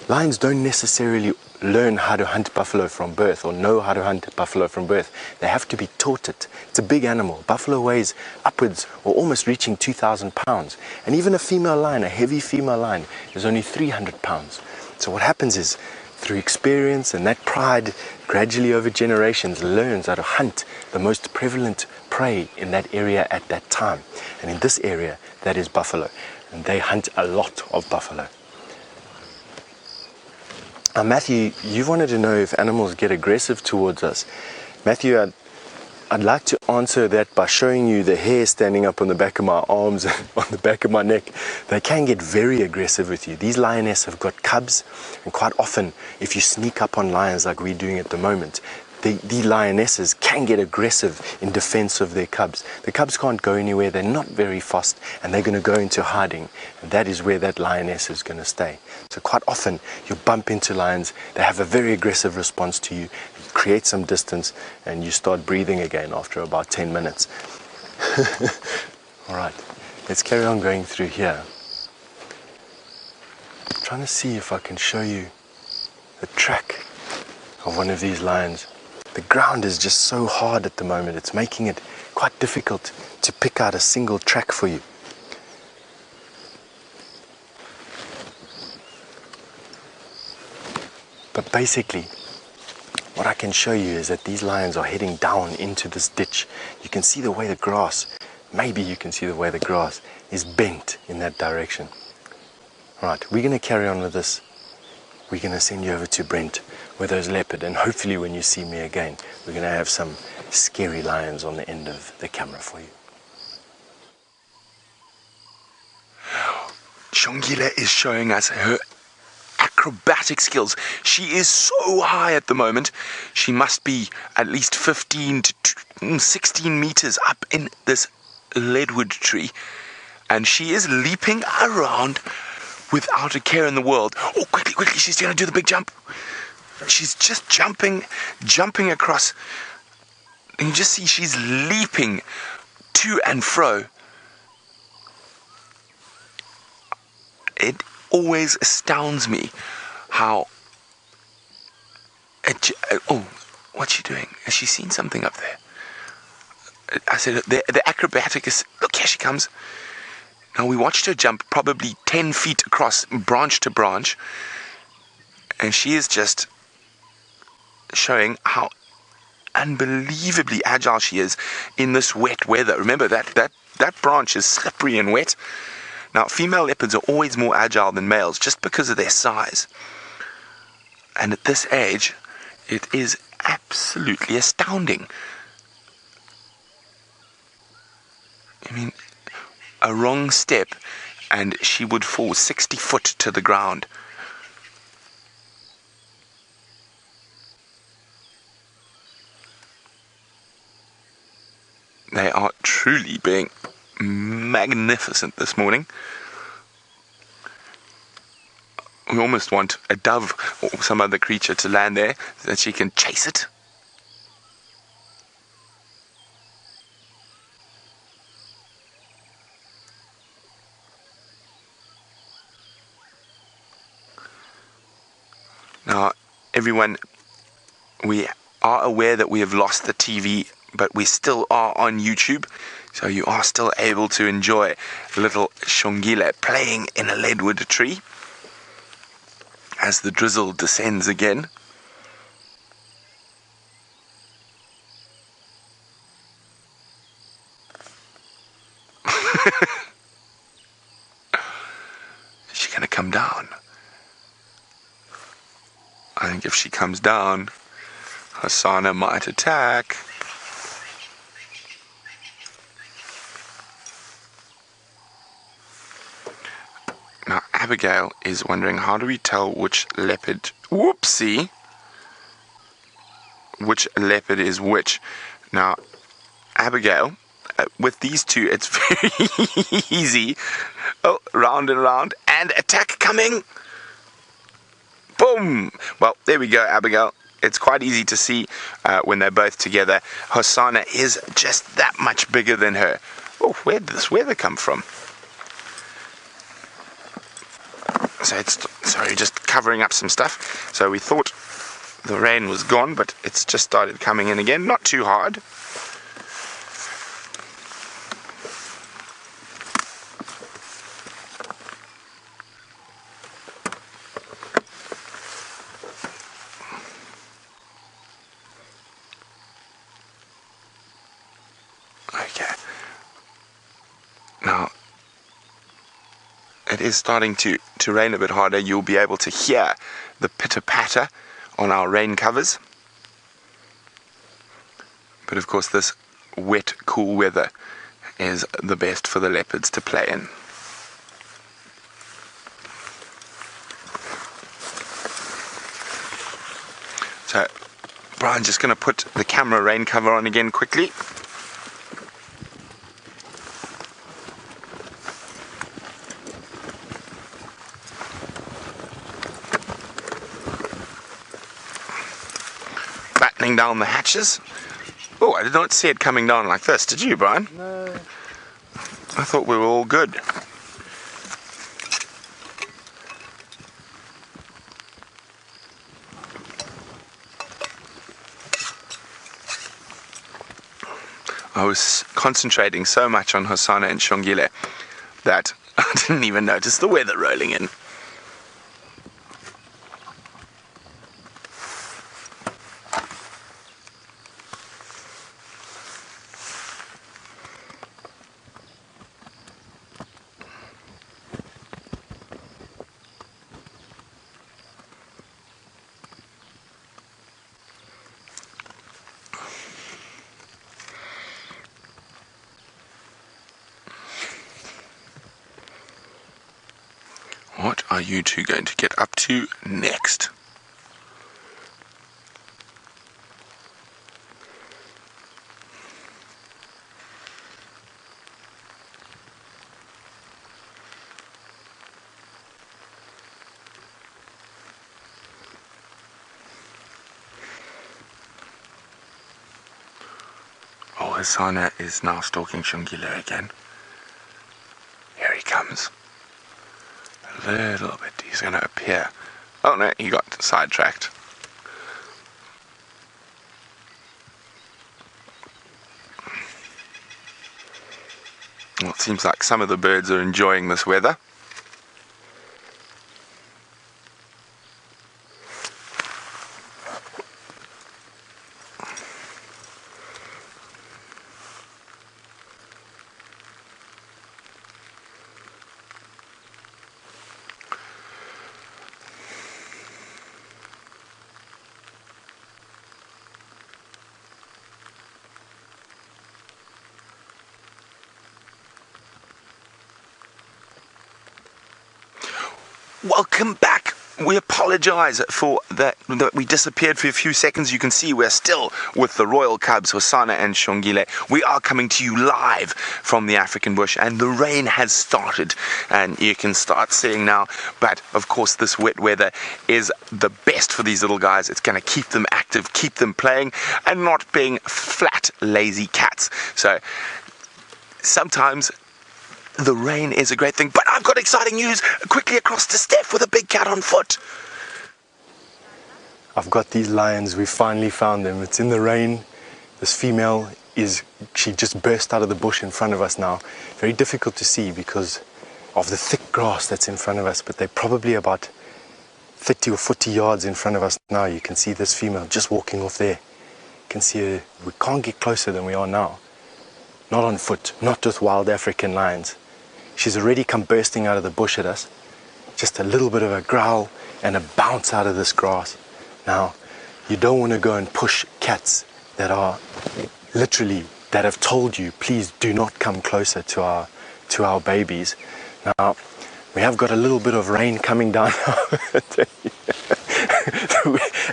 Lions don't necessarily learn how to hunt buffalo from birth or know how to hunt buffalo from birth. They have to be taught it. It's a big animal. Buffalo weighs upwards or almost reaching 2,000 pounds. And even a female lion, a heavy female lion, is only 300 pounds. So what happens is, through experience and that pride, gradually over generations learns how to hunt the most prevalent prey in that area at that time. And in this area, that is buffalo. And they hunt a lot of buffalo. Now, Matthew, you wanted to know if animals get aggressive towards us. Matthew, I'd like to answer that by showing you the hair standing up on the back of my arms and on the back of my neck. They can get very aggressive with you. These lionesses have got cubs, and quite often, if you sneak up on lions like we're doing at the moment, the lionesses can get aggressive in defense of their cubs. The cubs can't go anywhere, they're not very fast, and they're going to go into hiding, and that is where that lioness is going to stay. So quite often you bump into lions, they have a very aggressive response to you, create some distance, and you start breathing again after about 10 minutes. Alright, let's carry on going through here. I'm trying to see if I can show you the track of one of these lions. The ground is just so hard at the moment, it's making it quite difficult to pick out a single track for you. But basically, what I can show you is that these lions are heading down into this ditch. You can see the way the grass, maybe you can see the way the grass is bent in that direction. Right, we're going to carry on with this. We're going to send you over to Brent with those leopard, and hopefully when you see me again, we're going to have some scary lions on the end of the camera for you. Xongile is showing us her acrobatic skills. She is so high at the moment. She must be at least 15 to 16 meters up in this leadwood tree, and she is leaping around without a care in the world. Oh, quickly, she's going to do the big jump. She's just jumping across. And you just see she's leaping to and fro. It always astounds me how... oh, what's she doing? Has she seen something up there? I said, the acrobatic is... Look, here she comes. Now, we watched her jump probably 10 feet across, branch to branch. And she is just showing how unbelievably agile she is in this wet weather. Remember, that branch is slippery and wet. Now, female leopards are always more agile than males just because of their size. And at this age, it is absolutely astounding. I mean, a wrong step and she would fall 60 foot to the ground. truly being magnificent this morning. We almost want a dove or some other creature to land there so that she can chase it. Now, everyone, we are aware that we have lost the TV, but we still are on YouTube, so you are still able to enjoy little Xongile playing in a leadwood tree as the drizzle descends again. Is she going to come down? I think if she comes down, Hosana might attack. Now, Abigail is wondering, how do we tell which leopard... Whoopsie! Which leopard is which? Now, Abigail, with these two, it's very easy. Oh, round and round, and attack coming! Boom! Well, there we go, Abigail. It's quite easy to see when they're both together. Hosana is just that much bigger than her. Oh, where did this weather come from? So it's, sorry, just covering up some stuff. So we thought the rain was gone, but it's just started coming in again. Not too hard. Okay. Now, it is starting to rain a bit harder. You'll be able to hear the pitter-patter on our rain covers. But of course, this wet, cool weather is the best for the leopards to play in. So, Brian's just going to put the camera rain cover on again quickly. Battening down the hatches. Oh, I did not see it coming down like this, did you, Brian? No. I thought we were all good. I was concentrating so much on Hosana and Xongile that I didn't even notice the weather rolling in. What are you two going to get up to next? Oh, Hosana is now stalking Xongile again. Here he comes. A little bit. He's going to appear. Oh no, he got sidetracked. Well, it seems like some of the birds are enjoying this weather. Welcome back, we apologize for that we disappeared for a few seconds. You can see we're still with the royal cubs, Hosana and Xongile. We are coming to you live from the African bush, and the rain has started, and you can start seeing now. But of course, this wet weather is the best for these little guys. It's going to keep them active, keep them playing, and not being flat, lazy cats. So sometimes the rain is a great thing, but I've got exciting news. Quickly across to Stef with a big cat on foot. I've got these lions. We finally found them. It's in the rain. This female she just burst out of the bush in front of us now. Very difficult to see because of the thick grass that's in front of us, but they're probably about 30 or 40 yards in front of us now. You can see this female just walking off there. You can see her. We can't get closer than we are now. Not on foot, not with wild African lions. She's already come bursting out of the bush at us. Just a little bit of a growl and a bounce out of this grass. Now, you don't want to go and push cats that are literally, that have told you, please do not come closer to our babies. Now, we have got a little bit of rain coming down.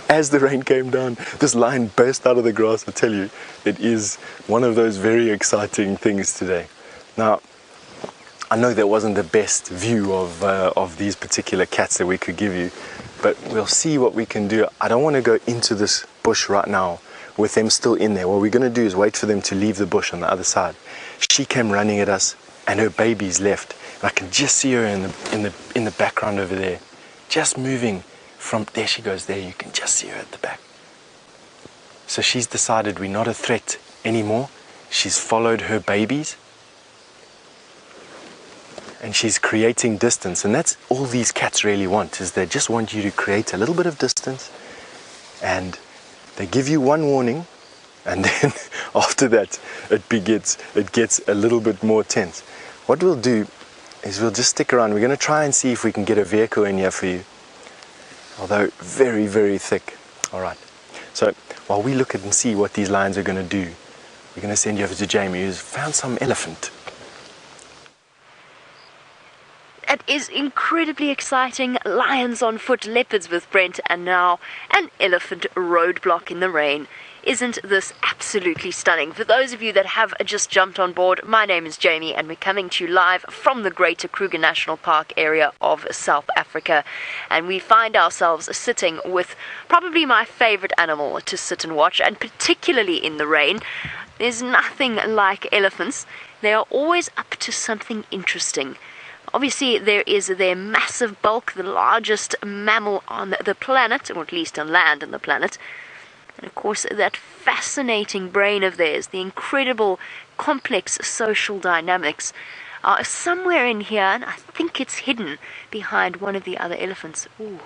As the rain came down, this lion burst out of the grass. I tell you, it is one of those very exciting things today. Now, I know that wasn't the best view of these particular cats that we could give you, but we'll see what we can do. I don't want to go into this bush right now with them still in there. What we're going to do is wait for them to leave the bush on the other side. She came running at us, and her baby's left. And I can just see her in the background over there, just moving from there. She goes there. You can just see her at the back. So she's decided we're not a threat anymore. She's followed her babies, and she's creating distance. And that's all these cats really want, is they just want you to create a little bit of distance, and they give you one warning, and then after that it gets a little bit more tense. What we'll do is we'll just stick around. We're going to try and see if we can get a vehicle in here for you, although very, very thick. All right, so while we look at and see what these lions are going to do, we're going to send you over to Jamie, who's found some elephant. It is incredibly exciting. Lions on foot, leopards with Brent, and now an elephant roadblock in the rain. Isn't this absolutely stunning? For those of you that have just jumped on board, my name is Jamie, and we're coming to you live from the Greater Kruger National Park area of South Africa. And we find ourselves sitting with probably my favorite animal to sit and watch, and particularly in the rain. There's nothing like elephants. They are always up to something interesting. Obviously, there is their massive bulk, the largest mammal on the planet, or at least on land on the planet. And of course, that fascinating brain of theirs, the incredible, complex social dynamics, are somewhere in here, and I think it's hidden behind one of the other elephants. Ooh.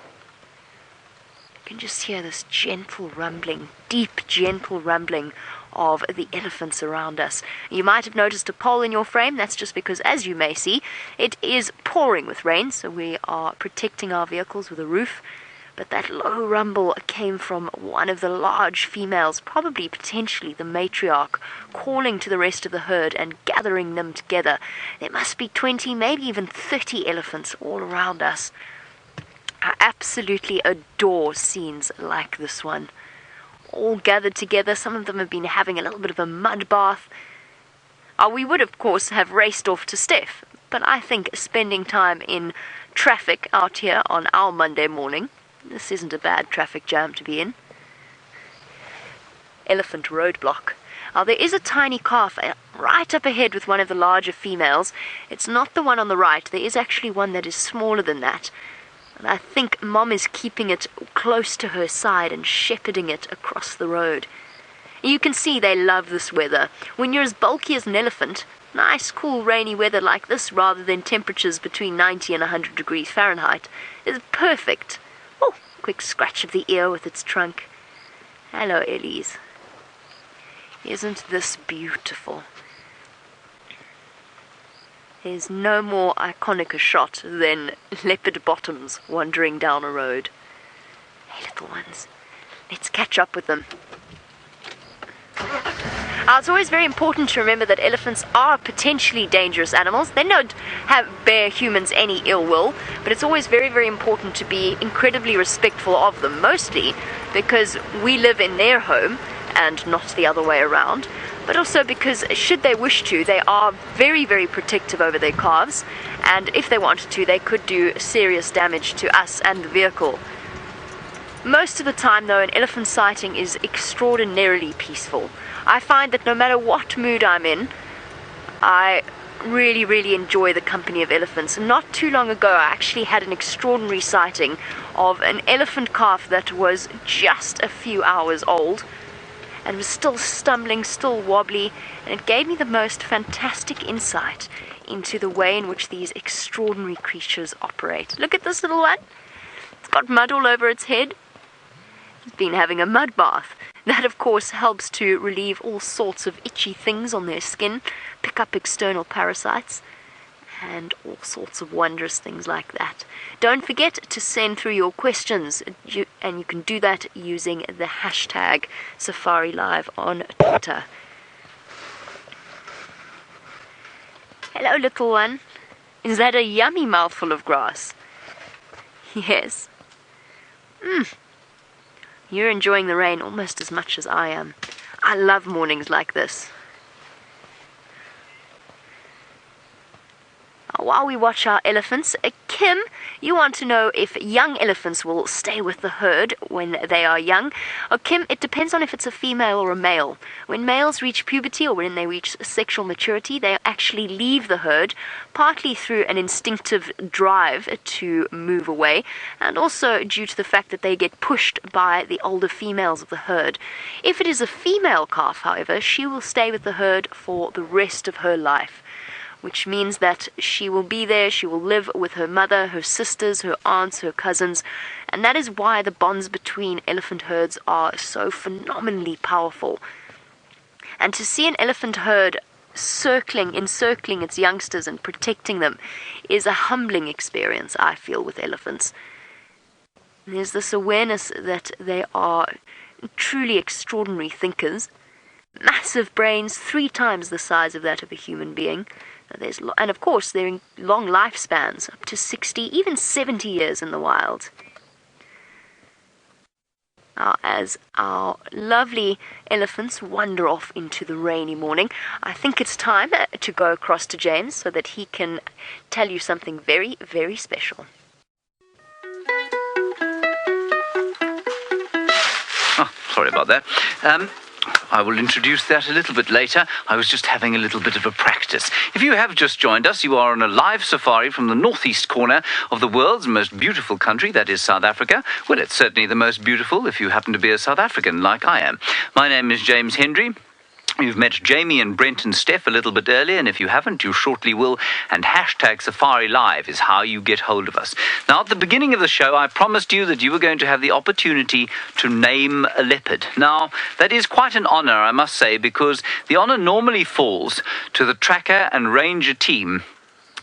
You can just hear this gentle rumbling, deep, gentle rumbling of the elephants around us. You might have noticed a pole in your frame. That's just because, as you may see, it is pouring with rain, so we are protecting our vehicles with a roof. But that low rumble came from one of the large females, probably potentially the matriarch, calling to the rest of the herd and gathering them together. There must be 20, maybe even 30 elephants all around us. I absolutely adore scenes like this one. All gathered together. Some of them have been having a little bit of a mud bath. We would, of course, have raced off to Stef, but I think spending time in traffic out here on our Monday morning, this isn't a bad traffic jam to be in. Elephant roadblock. There is a tiny calf right up ahead with one of the larger females. It's not the one on the right. There is actually one that is smaller than that. And I think Mom is keeping it close to her side and shepherding it across the road. You can see they love this weather. When you're as bulky as an elephant, nice, cool, rainy weather like this, rather than temperatures between 90 and 100 degrees Fahrenheit, is perfect. Oh, quick scratch of the ear with its trunk. Hello, Elise. Isn't this beautiful? There's no more iconic a shot than leopard bottoms wandering down a road. Hey, little ones, let's catch up with them. It's always very important to remember that elephants are potentially dangerous animals. They don't bear humans any ill will, but it's always very, very important to be incredibly respectful of them, mostly because we live in their home and not the other way around, but also because should they wish to, they are very, very protective over their calves, and if they wanted to, they could do serious damage to us and the vehicle. Most of the time, though, an elephant sighting is extraordinarily peaceful. I find that no matter what mood I'm in, I really, really enjoy the company of elephants. Not too long ago, I actually had an extraordinary sighting of an elephant calf that was just a few hours old and was still stumbling, still wobbly, and it gave me the most fantastic insight into the way in which these extraordinary creatures operate. Look at this little one. It's got mud all over its head. It's been having a mud bath. That, of course, helps to relieve all sorts of itchy things on their skin, pick up external parasites, and all sorts of wondrous things like that. Don't forget to send through your questions, and you can do that using the hashtag SafariLive on Twitter. Hello, little one. Is that a yummy mouthful of grass? Yes. You're enjoying the rain almost as much as I am. I love mornings like this. While we watch our elephants, Kim, you want to know if young elephants will stay with the herd when they are young. Kim, it depends on if it's a female or a male. When males reach puberty or when they reach sexual maturity, they actually leave the herd, partly through an instinctive drive to move away, and also due to the fact that they get pushed by the older females of the herd. If it is a female calf, however, she will stay with the herd for the rest of her life, which means that she will be there, she will live with her mother, her sisters, her aunts, her cousins, and that is why the bonds between elephant herds are so phenomenally powerful. And to see an elephant herd encircling its youngsters and protecting them is a humbling experience, I feel, with elephants. There's this awareness that they are truly extraordinary thinkers, massive brains, 3 times the size of that of a human being. And of course, they're in long lifespans, up to 60, even 70 years in the wild. As our lovely elephants wander off into the rainy morning, I think it's time to go across to James so that he can tell you something very, very special. Oh, sorry about that. I will introduce that a little bit later. I was just having a little bit of a practice. If you have just joined us, you are on a live safari from the northeast corner of the world's most beautiful country, that is South Africa. Well, it's certainly the most beautiful if you happen to be a South African like I am. My name is James Hendry. You've met Jamie and Brent and Stef a little bit earlier, and if you haven't, you shortly will, and hashtag Safari Live is how you get hold of us. Now, at the beginning of the show, I promised you that you were going to have the opportunity to name a leopard. Now, that is quite an honor, I must say, because the honor normally falls to the tracker and ranger team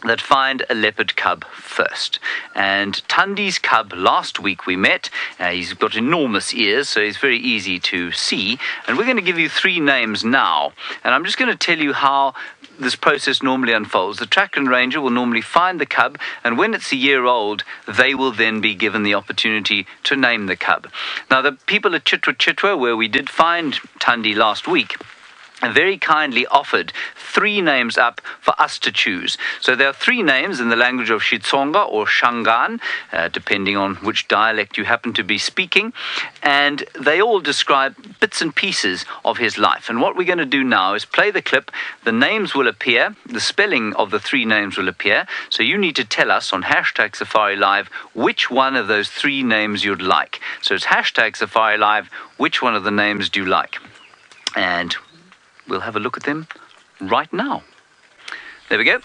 that find a leopard cub first. And Tundi's cub last week we met. He's got enormous ears, so he's very easy to see. And we're going to give you 3 names now. And I'm just going to tell you how this process normally unfolds. The tracker and ranger will normally find the cub, and when it's a year old, they will then be given the opportunity to name the cub. Now, the people at Chitwa, where we did find Tundi last week, very kindly offered 3 names up for us to choose. So there are 3 names in the language of Xitsonga or Shangaan, depending on which dialect you happen to be speaking, and they all describe bits and pieces of his life. And what we're going to do now is play the clip. The names will appear, the spelling of the 3 names will appear, so you need to tell us on hashtag Safari Live which one of those 3 names you'd like. So it's hashtag Safari Live, which one of the names do you like? And we'll have a look at them right now. There we go.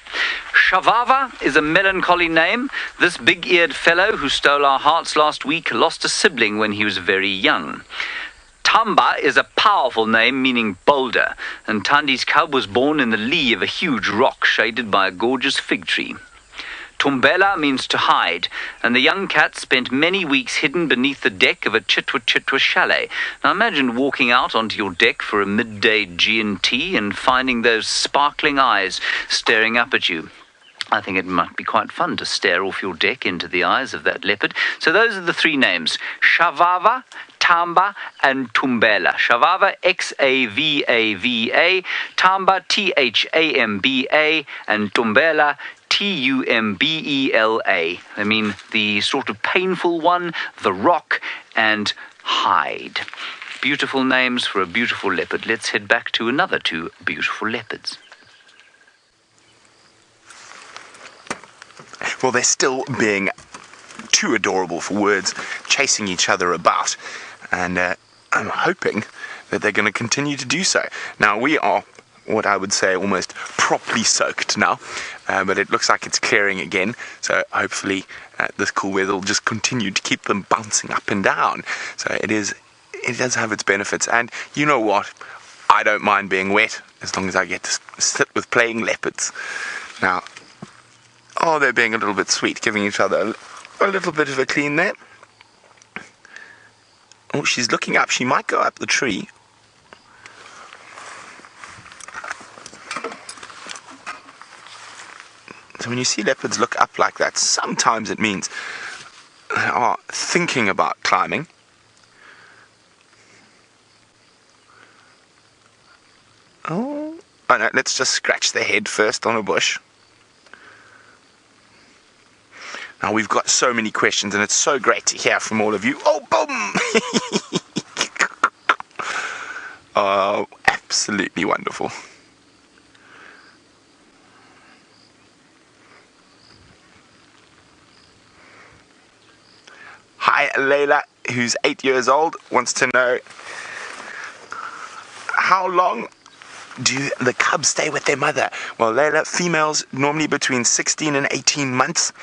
Shavava is a melancholy name. This big-eared fellow who stole our hearts last week lost a sibling when he was very young. Tamba is a powerful name meaning boulder, and Tundi's cub was born in the lee of a huge rock shaded by a gorgeous fig tree. Tumbela means to hide, and the young cat spent many weeks hidden beneath the deck of a Chitwa chalet. Now imagine walking out onto your deck for a midday G&T and finding those sparkling eyes staring up at you. I think it might be quite fun to stare off your deck into the eyes of that leopard. So those are the three names: Shavava, Tamba, and Tumbela. Shavava, Xavava, Tamba, Thamba, and Tumbela, Tumbela. I mean, the sort of painful one, the rock, and hide. Beautiful names for a beautiful leopard. Let's head back to another two beautiful leopards. Well, they're still being too adorable for words, chasing each other about, and I'm hoping that they're going to continue to do so. Now, we are what I would say almost properly soaked now, but it looks like it's clearing again, so hopefully this cool weather will just continue to keep them bouncing up and down. So it does have its benefits, and you know what? I don't mind being wet as long as I get to sit with playing leopards. Now, oh, they're being a little bit sweet, giving each other a little bit of a clean there. Oh, she's looking up. She might go up the tree. So when you see leopards look up like that, sometimes it means they are thinking about climbing. Oh no, let's just scratch their head first on a bush. Now, we've got so many questions, and it's so great to hear from all of you. Oh, boom! Oh, absolutely wonderful. Hi, Layla, who's 8 years old, wants to know, how long do the cubs stay with their mother? Well, Layla, females normally between 16 and 18 months,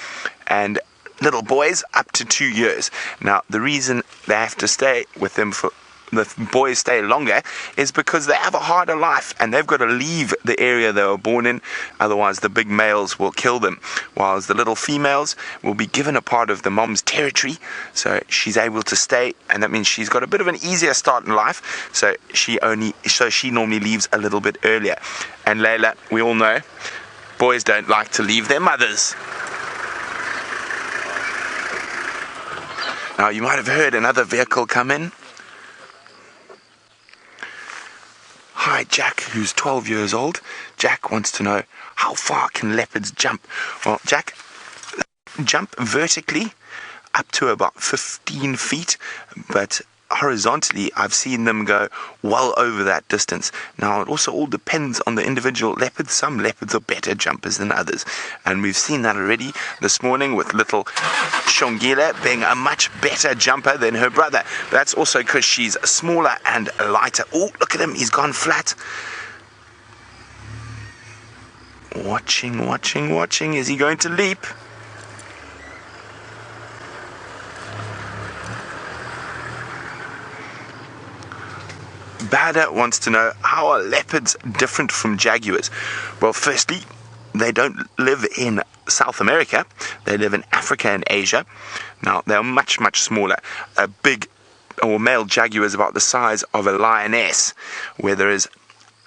and little boys up to 2 years. Now, the reason they have to stay with them for the boys stay longer is because they have a harder life and they've got to leave the area they were born in, otherwise the big males will kill them, whilst the little females will be given a part of the mom's territory, so she's able to stay, and that means she's got a bit of an easier start in life, so she normally leaves a little bit earlier. And Layla, we all know boys don't like to leave their mothers. Now, you might have heard another vehicle come in. Hi, Jack, who's 12 years old. Jack wants to know, how far can leopards jump? Well, Jack, jump vertically up to about 15 feet, but horizontally, I've seen them go well over that distance. Now, it also all depends on the individual leopard. Some leopards are better jumpers than others, and we've seen that already this morning with little Xongile being a much better jumper than her brother. But that's also because she's smaller and lighter. Oh, look at him, he's gone flat. Watching. Is he going to leap? Bada wants to know, how are leopards different from jaguars? Well, firstly, they don't live in South America. They live in Africa and Asia. Now, they're much, much smaller. A big or male jaguar is about the size of a lioness, whereas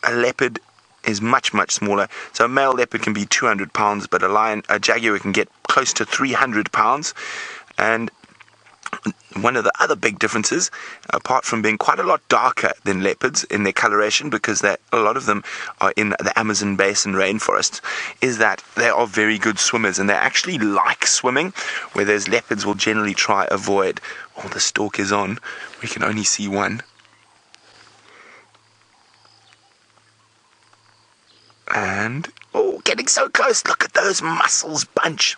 a leopard is much, much smaller. So a male leopard can be 200 pounds, but a jaguar can get close to 300 pounds. And one of the other big differences, apart from being quite a lot darker than leopards in their coloration, because a lot of them are in the Amazon basin rainforests, is that they are very good swimmers, and they actually like swimming, whereas leopards will generally try avoid. Oh, the stalk is on. We can only see one. And, oh, getting so close. Look at those muscles bunch.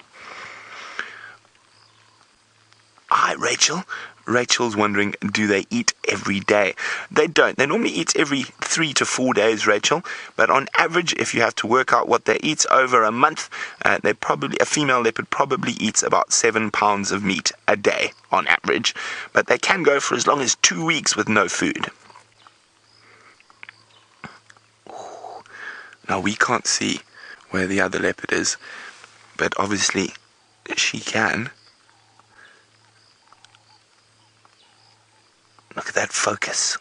Hi, Rachel. Rachel's wondering, do they eat every day? They don't. They normally eat every 3 to 4 days, Rachel. But on average, if you have to work out what they eat over a month, a female leopard probably eats about 7 pounds of meat a day on average. But they can go for as long as 2 weeks with no food. Now, we can't see where the other leopard is, but obviously she can. Look at that focus.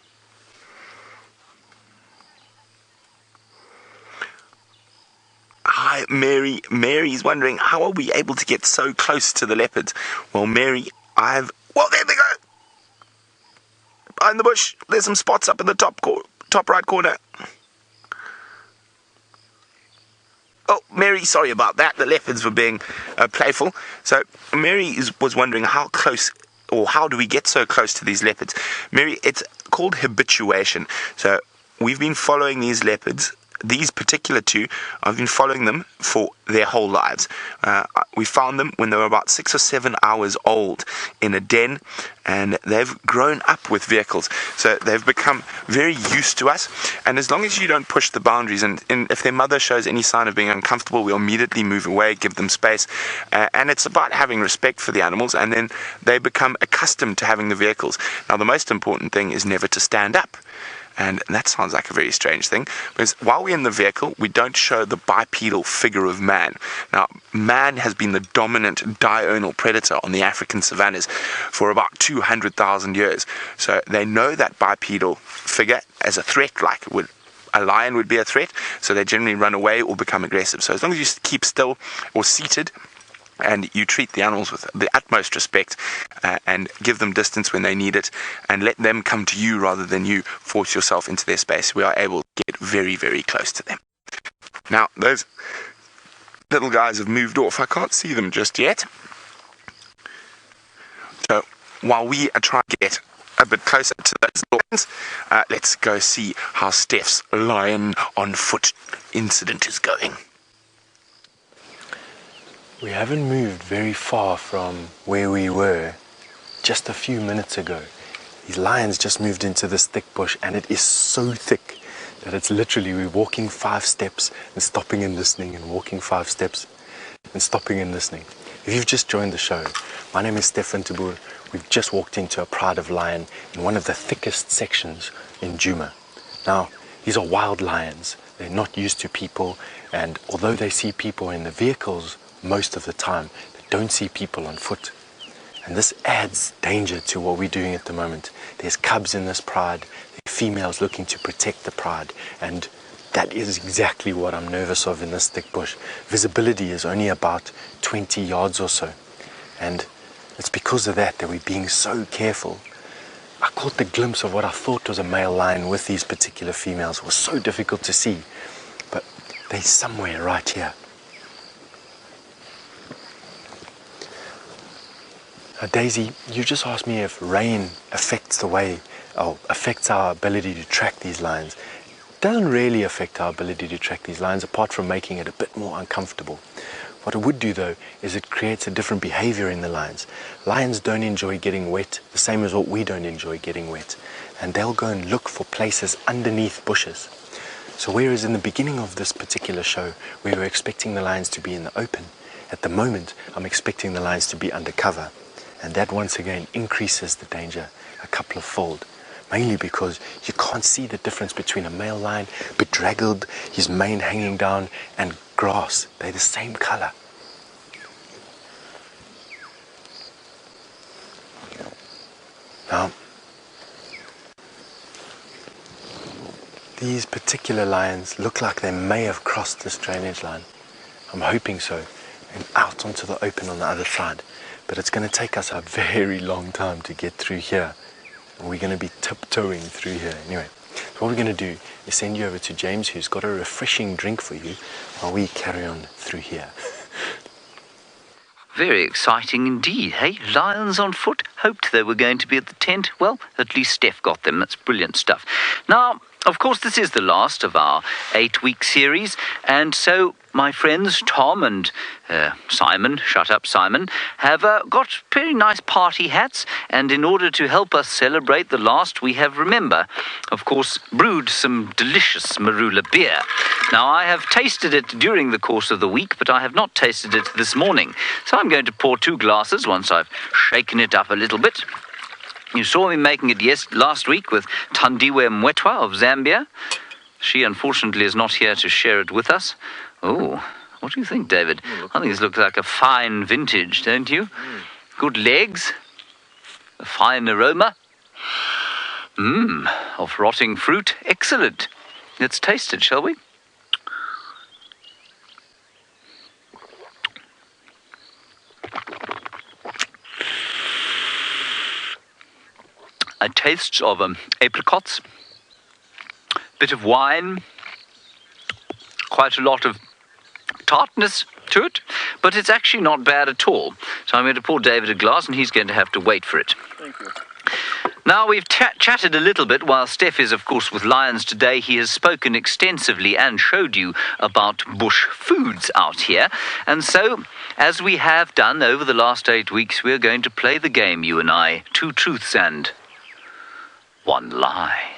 Hi, Mary. Mary's wondering, how are we able to get so close to the leopards? Well, Mary, well, there they go. Behind the bush, there's some spots up in the top right corner. Oh, Mary, sorry about that. The leopards were being playful. So Mary was wondering how close, or how do we get so close to these leopards? Mary, it's called habituation. So we've been following these leopards. These particular two, I've been following them for their whole lives. We found them when they were about 6 or 7 hours old in a den, and they've grown up with vehicles. So they've become very used to us. And as long as you don't push the boundaries, and if their mother shows any sign of being uncomfortable, we'll immediately move away, give them space. And it's about having respect for the animals, and then they become accustomed to having the vehicles. Now, the most important thing is never to stand up. And that sounds like a very strange thing, because while we're in the vehicle, we don't show the bipedal figure of man. Now, man has been the dominant diurnal predator on the African savannas for about 200,000 years. So they know that bipedal figure as a threat, like a lion would be a threat. So they generally run away or become aggressive. So as long as you keep still or seated, and you treat the animals with the utmost respect, and give them distance when they need it, and let them come to you rather than you force yourself into their space, we are able to get very, very close to them. Now, those little guys have moved off. I can't see them just yet. So while we are trying to get a bit closer to those lions, let's go see how Stef's lion on foot incident is going. We haven't moved very far from where we were just a few minutes ago. These lions just moved into this thick bush, and it is so thick that it's literally, we're walking 5 steps and stopping and listening, and walking 5 steps and stopping and listening. If you've just joined the show, my name is Stef. We've just walked into a pride of lion in one of the thickest sections in Djuma. Now, these are wild lions. They're not used to people, and although they see people in the vehicles most of the time, they don't see people on foot. And this adds danger to what we're doing at the moment. There's cubs in this pride, there are females looking to protect the pride, and that is exactly what I'm nervous of in this thick bush. Visibility is only about 20 yards or so, and it's because of that we're being so careful. I caught the glimpse of what I thought was a male lion with these particular females. It was so difficult to see, but they're somewhere right here. Daisy, you just asked me if rain affects our ability to track these lions. It doesn't really affect our ability to track these lions, apart from making it a bit more uncomfortable. What it would do, though, is it creates a different behavior in the lions. Lions don't enjoy getting wet, the same as what we don't enjoy getting wet. And they'll go and look for places underneath bushes. So whereas in the beginning of this particular show, we were expecting the lions to be in the open, at the moment, I'm expecting the lions to be undercover. And that once again increases the danger a couple of fold, mainly because you can't see the difference between a male lion, bedraggled, his mane hanging down, and grass. They're the same color. Now, these particular lions look like they may have crossed this drainage line. I'm hoping so, and out onto the open on the other side. But it's going to take us a very long time to get through here. And we're going to be tiptoeing through here. Anyway, so what we're going to do is send you over to James, who's got a refreshing drink for you, while we carry on through here. Very exciting indeed, hey? Lions on foot. Hoped they were going to be at the tent. Well, at least Stef got them. That's brilliant stuff. Now, of course, this is the last of our 8-week series, and so my friends Tom and Simon, shut up Simon, have got very nice party hats, and in order to help us celebrate the last, we have, remember, of course, brewed some delicious marula beer. Now, I have tasted it during the course of the week, but I have not tasted it this morning, so I'm going to pour 2 glasses once I've shaken it up a little bit. You saw me making it last week with Thandiwe Mwetwa of Zambia. She, unfortunately, is not here to share it with us. Oh, What do you think, David? I think this looks like a fine vintage, don't you? Good legs, a fine aroma. Of rotting fruit. Excellent. Let's taste it, shall we? A taste of apricots, bit of wine, quite a lot of tartness to it, but it's actually not bad at all. So I'm going to pour David a glass and he's going to have to wait for it. Thank you. Now, we've chatted a little bit while Stef is, of course, with lions today. He has spoken extensively and showed you about bush foods out here. And so, as we have done over the last 8 weeks, we're going to play the game, you and I, 2 truths and 1 lie.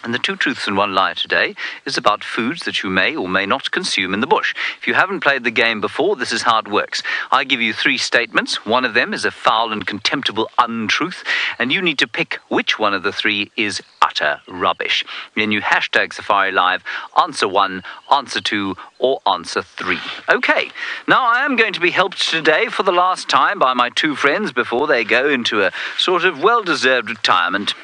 And the 2 truths and 1 lie today is about foods that you may or may not consume in the bush. If you haven't played the game before, this is how it works. I give you 3 statements. One of them is a foul and contemptible untruth, and you need to pick which one of the 3 is utter rubbish. Then you hashtag Safari Live, answer 1, answer 2, or answer 3. Okay, now I am going to be helped today for the last time by my 2 friends before they go into a sort of well-deserved retirement.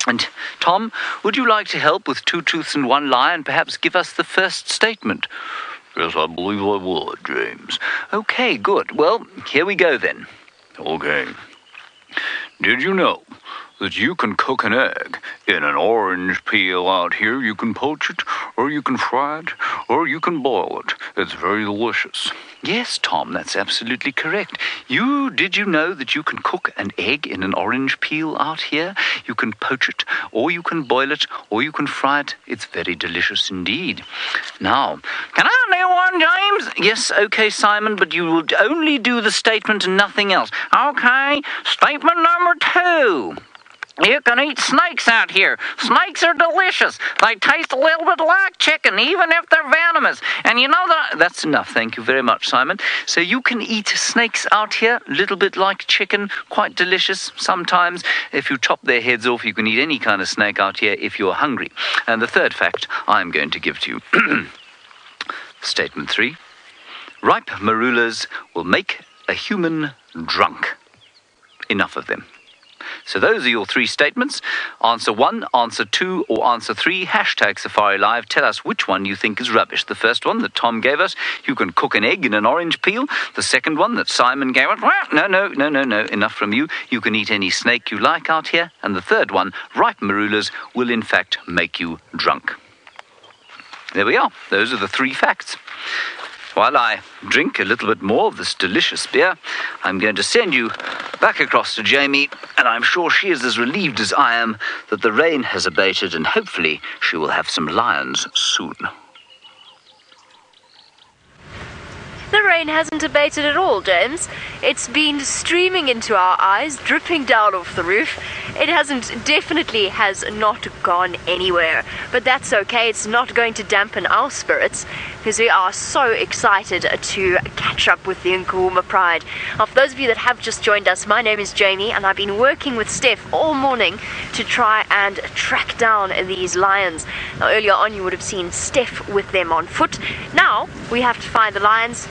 And, Tom, would you like to help with 2 truths and 1 lie and perhaps give us the first statement? Yes, I believe I would, James. Okay, good. Well, here we go then. Okay. Did you know that you can cook an egg in an orange peel out here? You can poach it, or you can fry it, or you can boil it. It's very delicious. Yes, Tom, that's absolutely correct. Did you know that you can cook an egg in an orange peel out here? You can poach it, or you can boil it, or you can fry it. It's very delicious indeed. Now, can I do one, James? Yes, okay, Simon, but you will only do the statement and nothing else. Okay, statement number 2. You can eat snakes out here. Snakes are delicious. They taste a little bit like chicken, even if they're venomous. And you know that... That's enough. Thank you very much, Simon. So you can eat snakes out here, a little bit like chicken, quite delicious sometimes. If you chop their heads off, you can eat any kind of snake out here if you're hungry. And the third fact I'm going to give to you. Statement 3. Ripe marulas will make a human drunk. Enough of them. So those are your 3 statements. Answer 1, answer 2, or answer 3. Hashtag Safari Live. Tell us which one you think is rubbish. The first one that Tom gave us, you can cook an egg in an orange peel. The second one that Simon gave us, well, no, enough from you. You can eat any snake you like out here. And the third one, ripe marulas will in fact make you drunk. There we are. Those are the 3 facts. While I drink a little bit more of this delicious beer, I'm going to send you back across to Jamie, and I'm sure she is as relieved as I am that the rain has abated, and hopefully she will have some lions soon. The rain hasn't abated at all, James. It's been streaming into our eyes, dripping down off the roof. It definitely has not gone anywhere. But that's okay, it's not going to dampen our spirits, because we are so excited to catch up with the Nkuhuma Pride. Now, for those of you that have just joined us, my name is Jamie, and I've been working with Stef all morning to try and track down these lions. Now, earlier on you would have seen Stef with them on foot. Now, we have to find the lions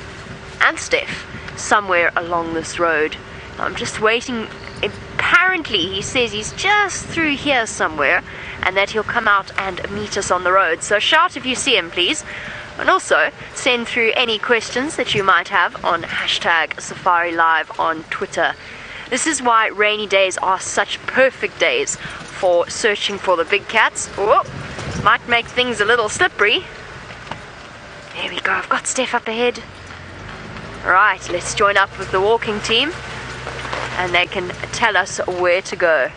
and Stef somewhere along this road. Now, I'm just waiting. Apparently he says he's just through here somewhere and that he'll come out and meet us on the road. So shout if you see him, please. And also send through any questions that you might have on hashtag Safari Live on Twitter. This is why rainy days are such perfect days for searching for the big cats. Oh, might make things a little slippery. There we go, I've got Stef up ahead. Right, let's join up with the walking team and they can tell us where to go.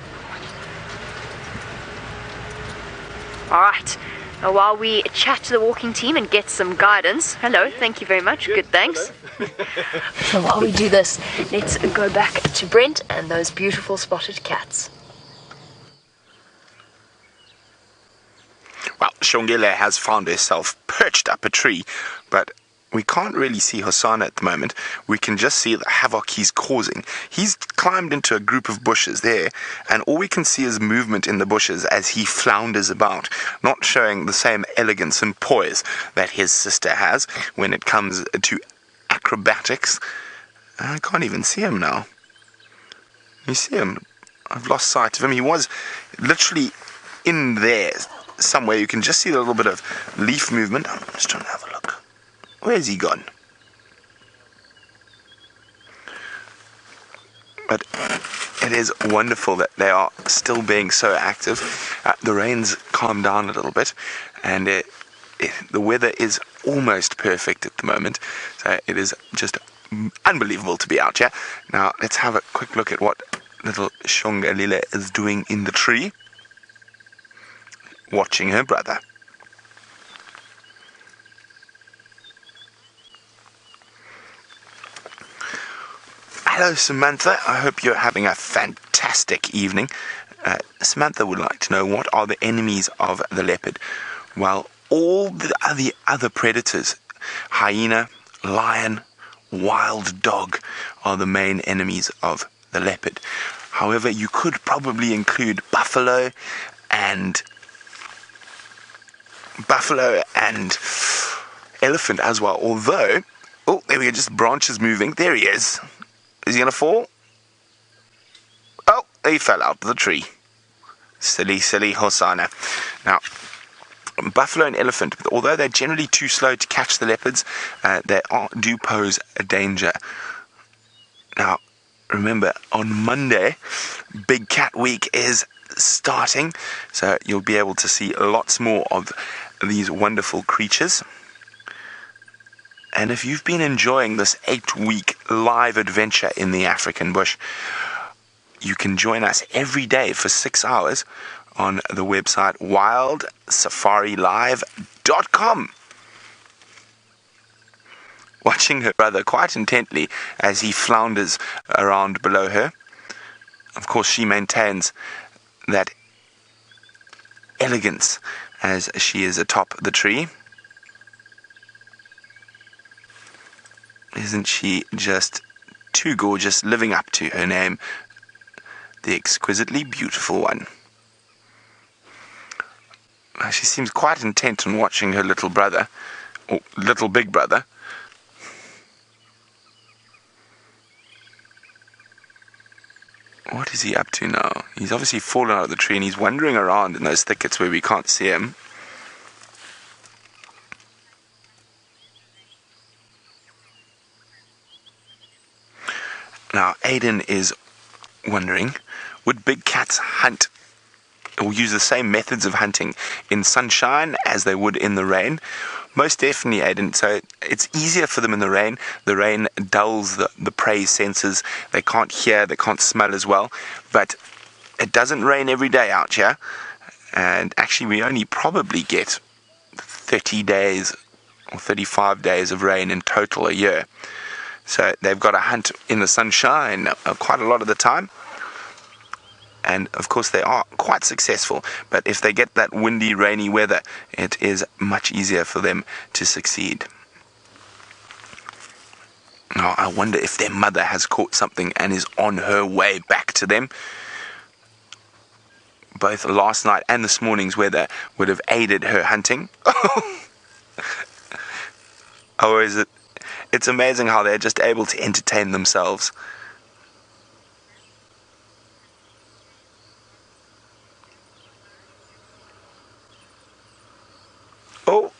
Alright, while we chat to the walking team and get some guidance. Hello, thank you very much. Good, thanks. So while we do this, let's go back to Brent and those beautiful spotted cats. Well, Xongile has found herself perched up a tree, but we can't really see Hosana at the moment. We can just see the havoc he's causing. He's climbed into a group of bushes there, and all we can see is movement in the bushes as he flounders about, not showing the same elegance and poise that his sister has when it comes to acrobatics. I can't even see him now. You see him? I've lost sight of him. He was literally in there somewhere. You can just see a little bit of leaf movement. I'm just trying to have a look. Where's he gone? But it is wonderful that they are still being so active. The rain's calmed down a little bit, and the weather is almost perfect at the moment. So it is just unbelievable to be out here. Now let's have a quick look at what little Xongile is doing in the tree, watching her brother. Hello, Samantha. I hope you're having a fantastic evening. Samantha would like to know, what are the enemies of the leopard? Well, all the other predators, hyena, lion, wild dog, are the main enemies of the leopard. However, you could probably include buffalo and elephant as well. Although, oh, there we go, just branches moving. There he is. Is he going to fall? Oh, he fell out of the tree. Silly Hosana. Now, buffalo and elephant, although they're generally too slow to catch the leopards, they do pose a danger. Now, remember, on Monday, Big Cat Week is starting, so you'll be able to see lots more of these wonderful creatures. And if you've been enjoying this 8-week live adventure in the African bush, you can join us every day for 6 hours on the website WildSafariLive.com. Watching her brother quite intently as he flounders around below her. Of course, she maintains that elegance as she is atop the tree. Isn't she just too gorgeous, living up to her name, the exquisitely beautiful one? She seems quite intent on watching her little brother, or little big brother. What is he up to now? He's obviously fallen out of the tree and he's wandering around in those thickets where we can't see him. Now, Aiden is wondering, would big cats hunt or use the same methods of hunting in sunshine as they would in the rain? Most definitely, Aiden. So it's easier for them in the rain. The rain dulls the prey's senses. They can't hear, they can't smell as well. But it doesn't rain every day out here. And actually, we only probably get 30 days or 35 days of rain in total a year. So they've got to hunt in the sunshine quite a lot of the time. And of course they are quite successful. But if they get that windy, rainy weather, it is much easier for them to succeed. Now, I wonder if their mother has caught something and is on her way back to them. Both last night and this morning's weather would have aided her hunting. Oh, is it? It's amazing how they're just able to entertain themselves. Oh,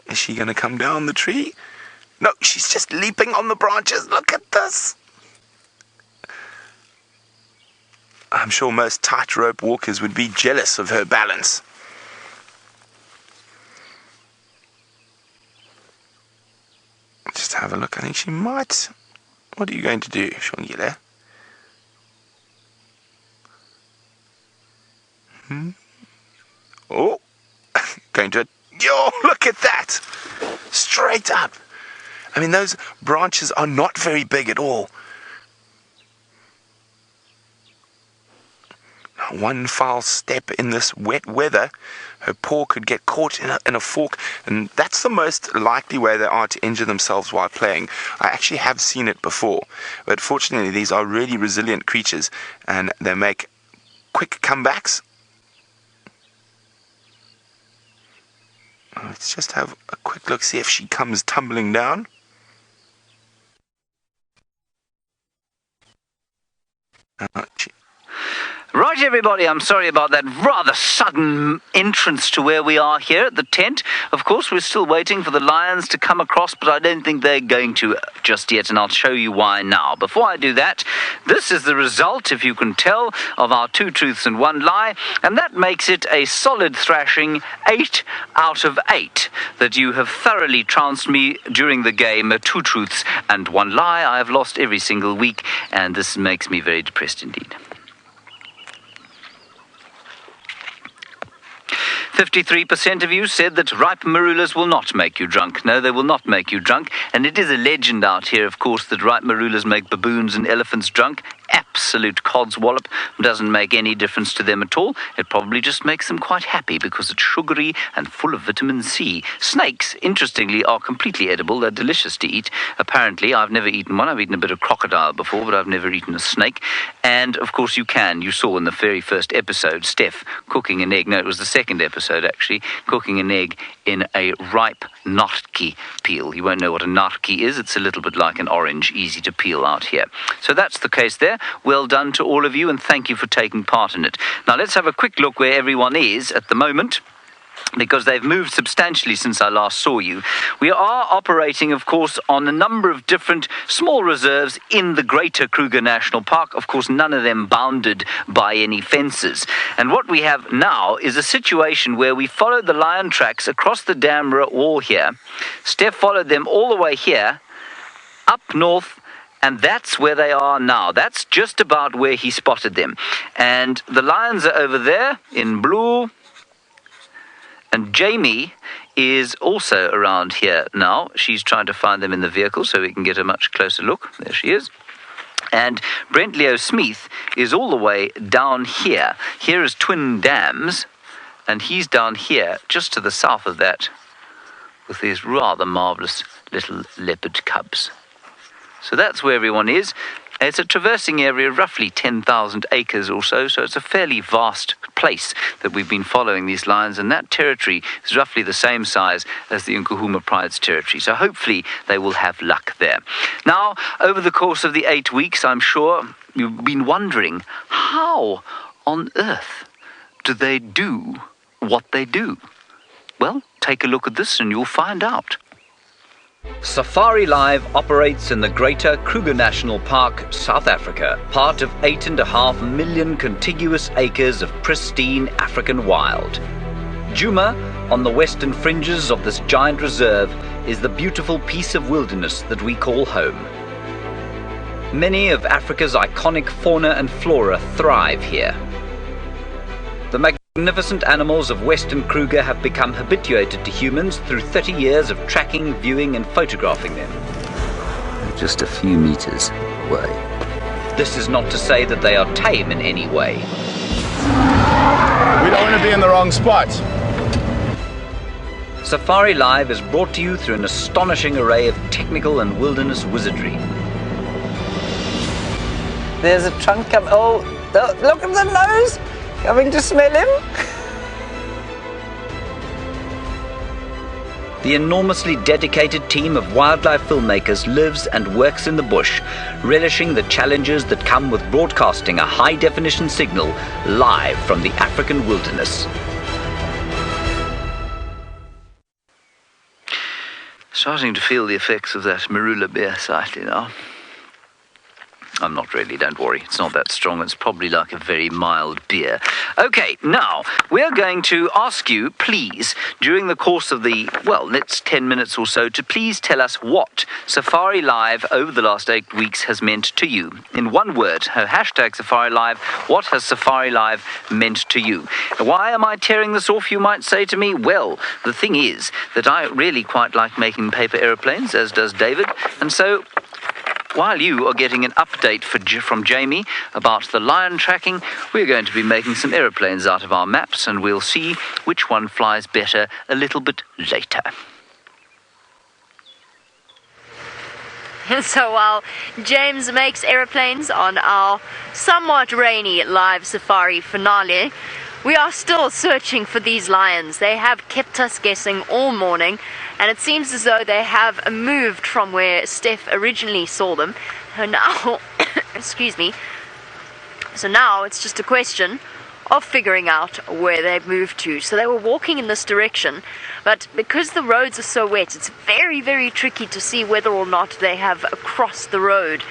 is she going to come down the tree? No, she's just leaping on the branches. Look at this. I'm sure most tightrope walkers would be jealous of her balance. Just have a look. I think she might. What are you going to do, Xongile? Oh, going to... Yo, look at that! Straight up. I mean, those branches are not very big at all. one foul step in this wet weather, her paw could get caught in a fork, and that's the most likely way they are to injure themselves while playing. I actually have seen it before, but fortunately these are really resilient creatures, and they make quick comebacks. Let's just have a quick look, see if she comes tumbling down. Right, everybody, I'm sorry about that rather sudden entrance to where we are here at the tent. Of course, we're still waiting for the lions to come across, but I don't think they're going to just yet, and I'll show you why now. Before I do that, this is the result, if you can tell, of our 2 truths and 1 lie, and that makes it a solid thrashing 8 out of 8 that you have thoroughly trounced me during the game. 2 truths and 1 lie. I have lost every single week, and this makes me very depressed indeed. 53% of you said that ripe marulas will not make you drunk. No, they will not make you drunk. And it is a legend out here, of course, that ripe marulas make baboons and elephants drunk. Absolute codswallop. Doesn't make any difference to them at all. It probably just makes them quite happy because it's sugary and full of vitamin C. Snakes, interestingly, are completely edible. They're delicious to eat. Apparently, I've never eaten one. I've eaten a bit of crocodile before, but I've never eaten a snake. And, of course, you can. You saw in the very first episode, Stef cooking an egg. No, it was the second episode, actually, cooking an egg in a ripe Nat.Geo peel. You won't know what a Nat.Geo is. It's a little bit like an orange, easy to peel out here. So that's the case there. Well done to all of you, and thank you for taking part in it. Now let's have a quick look where everyone is at the moment, because they've moved substantially since I last saw you. We are operating, of course, on a number of different small reserves in the greater Kruger National Park. Of course, none of them bounded by any fences. And what we have now is a situation where we followed the lion tracks across the dam wall here. Stef followed them all the way here, up north, and that's where they are now. That's just about where he spotted them. And the lions are over there in blue. And Jamie is also around here now. She's trying to find them in the vehicle so we can get a much closer look. There she is. And Brent Leo Smith is all the way down here. Here is Twin Dams, and he's down here just to the south of that with these rather marvellous little leopard cubs. So that's where everyone is. It's a traversing area of roughly 10,000 acres or so it's a fairly vast place that we've been following these lions, and that territory is roughly the same size as the Nkuhuma Pride's territory, so hopefully they will have luck there. Now, over the course of the 8 weeks, I'm sure you've been wondering, how on earth do they do what they do? Well, take a look at this and you'll find out. Safari Live operates in the Greater Kruger National Park, South Africa, part of 8.5 million contiguous acres of pristine African wild. Djuma, on the western fringes of this giant reserve, is the beautiful piece of wilderness that we call home. Many of Africa's iconic fauna and flora thrive here. The magnificent animals of Western Kruger have become habituated to humans through 30 years of tracking, viewing and photographing them. Just a few meters away. This is not to say that they are tame in any way. We don't want to be in the wrong spot. Safari Live is brought to you through an astonishing array of technical and wilderness wizardry. There's a trunk coming. Oh, look at the nose! Coming to smell him. The enormously dedicated team of wildlife filmmakers lives and works in the bush, relishing the challenges that come with broadcasting a high-definition signal live from the African wilderness. Starting to feel the effects of that marula beer slightly now. I'm not really, don't worry. It's not that strong. It's probably like a very mild beer. Okay, now, we're going to ask you, please, during the course of the, next 10 minutes or so, to please tell us what Safari Live over the last 8 weeks has meant to you. In one word, hashtag Safari Live, what has Safari Live meant to you? Why am I tearing this off, you might say to me? Well, the thing is that I really quite like making paper aeroplanes, as does David, and so while you are getting an update from Jamie about the lion tracking, we're going to be making some aeroplanes out of our maps, and we'll see which one flies better a little bit later. So while James makes aeroplanes on our somewhat rainy live safari finale, we are still searching for these lions. They have kept us guessing all morning, and it seems as though they have moved from where Stef originally saw them. And now, excuse me, so now it's just a question of figuring out where they've moved to. So they were walking in this direction, but because the roads are so wet, it's very, very tricky to see whether or not they have crossed the road.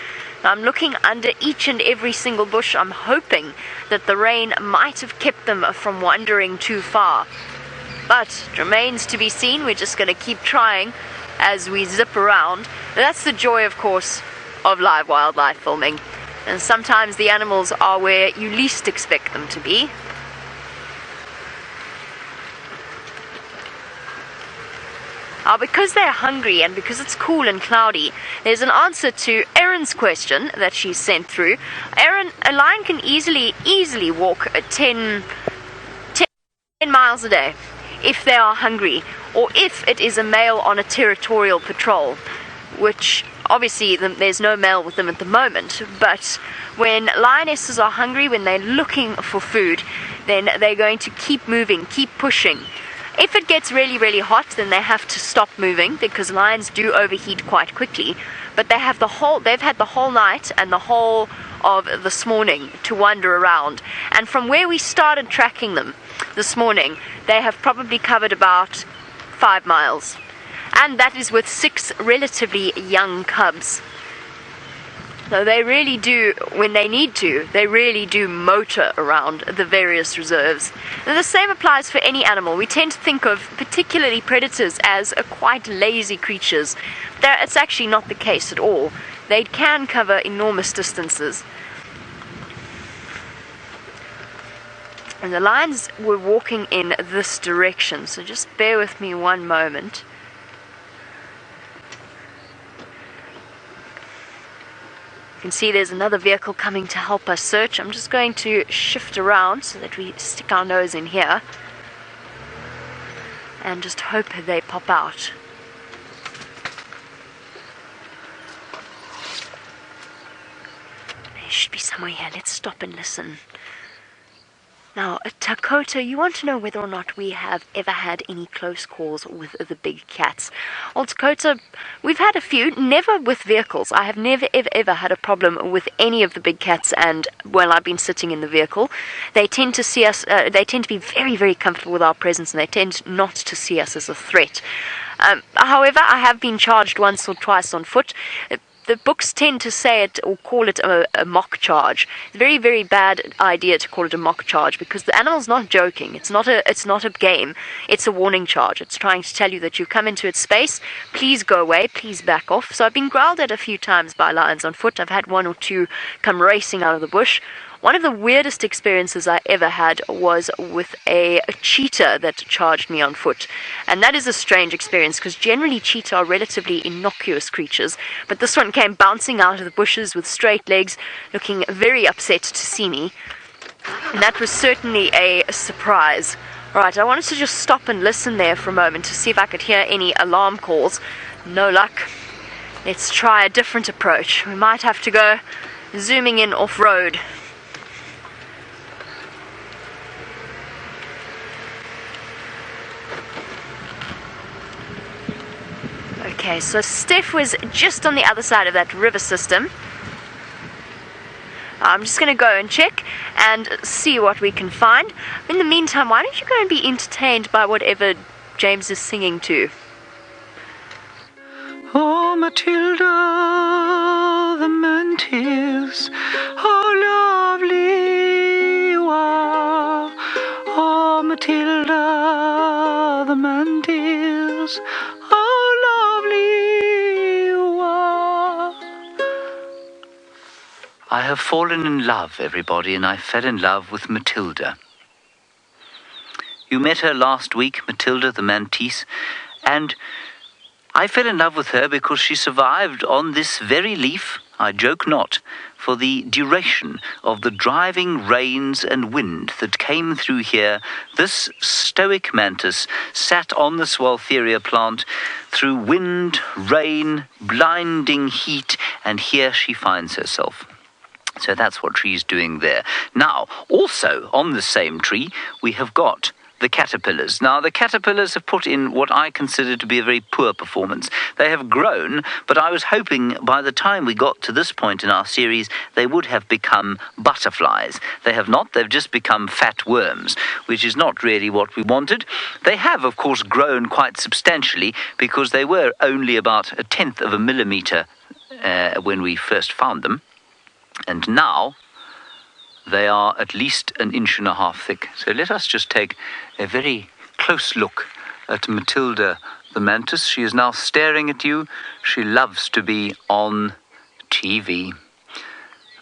Now, I'm looking under each and every single bush. I'm hoping that the rain might have kept them from wandering too far. But it remains to be seen. We're just going to keep trying as we zip around. That's the joy, of course, of live wildlife filming. And sometimes the animals are where you least expect them to be. Now, because they're hungry and because it's cool and cloudy, there's an answer to Erin's question that she sent through. Erin, a lion can easily walk 10 miles a day if they are hungry, or if it is a male on a territorial patrol, which obviously there's no male with them at the moment. But when lionesses are hungry, when they're looking for food, then they're going to keep moving, keep pushing. If it gets really, really hot, then they have to stop moving, because lions do overheat quite quickly. But they've had the whole night and the whole of this morning to wander around. And from where we started tracking them this morning, they have probably covered about 5 miles. And that is with 6 relatively young cubs. So they really do, when they need to, they really do motor around the various reserves. And the same applies for any animal. We tend to think of particularly predators as quite lazy creatures. It's actually not the case at all. They can cover enormous distances. And the lions were walking in this direction, so just bear with me one moment. You can see there's another vehicle coming to help us search. I'm just going to shift around so that we stick our nose in here and just hope they pop out. There should be somewhere here. Let's stop and listen. Now, Dakota, you want to know whether or not we have ever had any close calls with the big cats. Well, Dakota, we've had a few, never with vehicles. I have never, ever had a problem with any of the big cats, and while I've been sitting in the vehicle, they tend to see us, they tend to be very, very comfortable with our presence, and they tend not to see us as a threat. However, I have been charged once or twice on foot. The books tend to say it or call it a mock charge. It's a very, very bad idea to call it a mock charge, because the animal's not joking. It's not a game. It's a warning charge. It's trying to tell you that you come into its space. Please go away. Please back off. So I've been growled at a few times by lions on foot. I've had 1 or 2 come racing out of the bush. One of the weirdest experiences I ever had was with a cheetah that charged me on foot. And that is a strange experience, because generally cheetah are relatively innocuous creatures. But this one came bouncing out of the bushes with straight legs, looking very upset to see me. And that was certainly a surprise. Right, I wanted to just stop and listen there for a moment to see if I could hear any alarm calls. No luck. Let's try a different approach. We might have to go zooming in off-road. Okay, so Stef was just on the other side of that river system. I'm just going to go and check and see what we can find. In the meantime, why don't you go and be entertained by whatever James is singing to? Oh, Matilda, the mantis, how lovely you are. Oh, Matilda, the mantis, how lovely you are. I have fallen in love, everybody, and I fell in love with Matilda. You met her last week, Matilda the mantis, and I fell in love with her because she survived on this very leaf, I joke not, for the duration of the driving rains and wind that came through here. This stoic mantis sat on the Swaltheria plant through wind, rain, blinding heat, and here she finds herself. So that's what she's doing there. Now, also on the same tree, we have got the caterpillars. Now, the caterpillars have put in what I consider to be a very poor performance. They have grown, but I was hoping by the time we got to this point in our series, they would have become butterflies. They have not. They've just become fat worms, which is not really what we wanted. They have, of course, grown quite substantially because they were only about 1/10 of a millimeter when we first found them. And now they are at least 1.5 inches thick. So let us just take a very close look at Matilda the mantis. She is now staring at you. She loves to be on TV.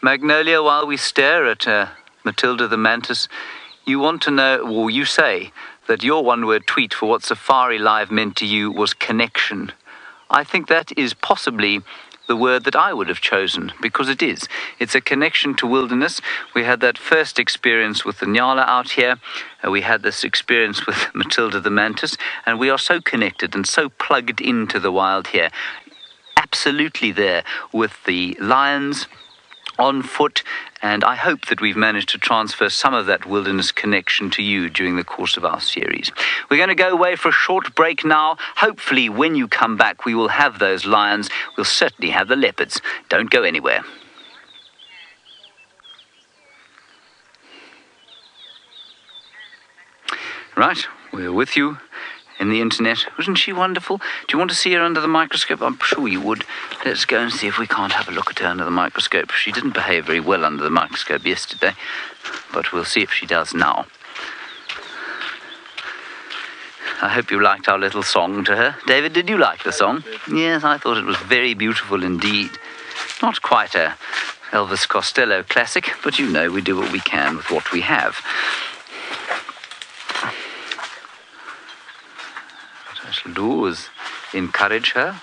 Magnolia, while we stare at Matilda the mantis, you want to know, or you say, that your one-word tweet for what Safari Live meant to you was connection. I think that is possibly the word that I would have chosen, because it is. It's a connection to wilderness. We had that first experience with the Nyala out here. We had this experience with Matilda the mantis, and we are so connected and so plugged into the wild here. Absolutely there with the lions on foot, and I hope that we've managed to transfer some of that wilderness connection to you during the course of our series. We're going to go away for a short break now. Hopefully, when you come back, we will have those lions. We'll certainly have the leopards. Don't go anywhere. Right, we're with you in the internet. Wasn't she wonderful? Do you want to see her under the microscope? I'm sure you would. Let's go and see if we can't have a look at her under the microscope. She didn't behave very well under the microscope yesterday, but we'll see if she does now. I hope you liked our little song to her. David, did you like the song? Yes, I thought it was very beautiful indeed. Not quite a Elvis Costello classic, but you know we do what we can with what we have. What I shall do is encourage her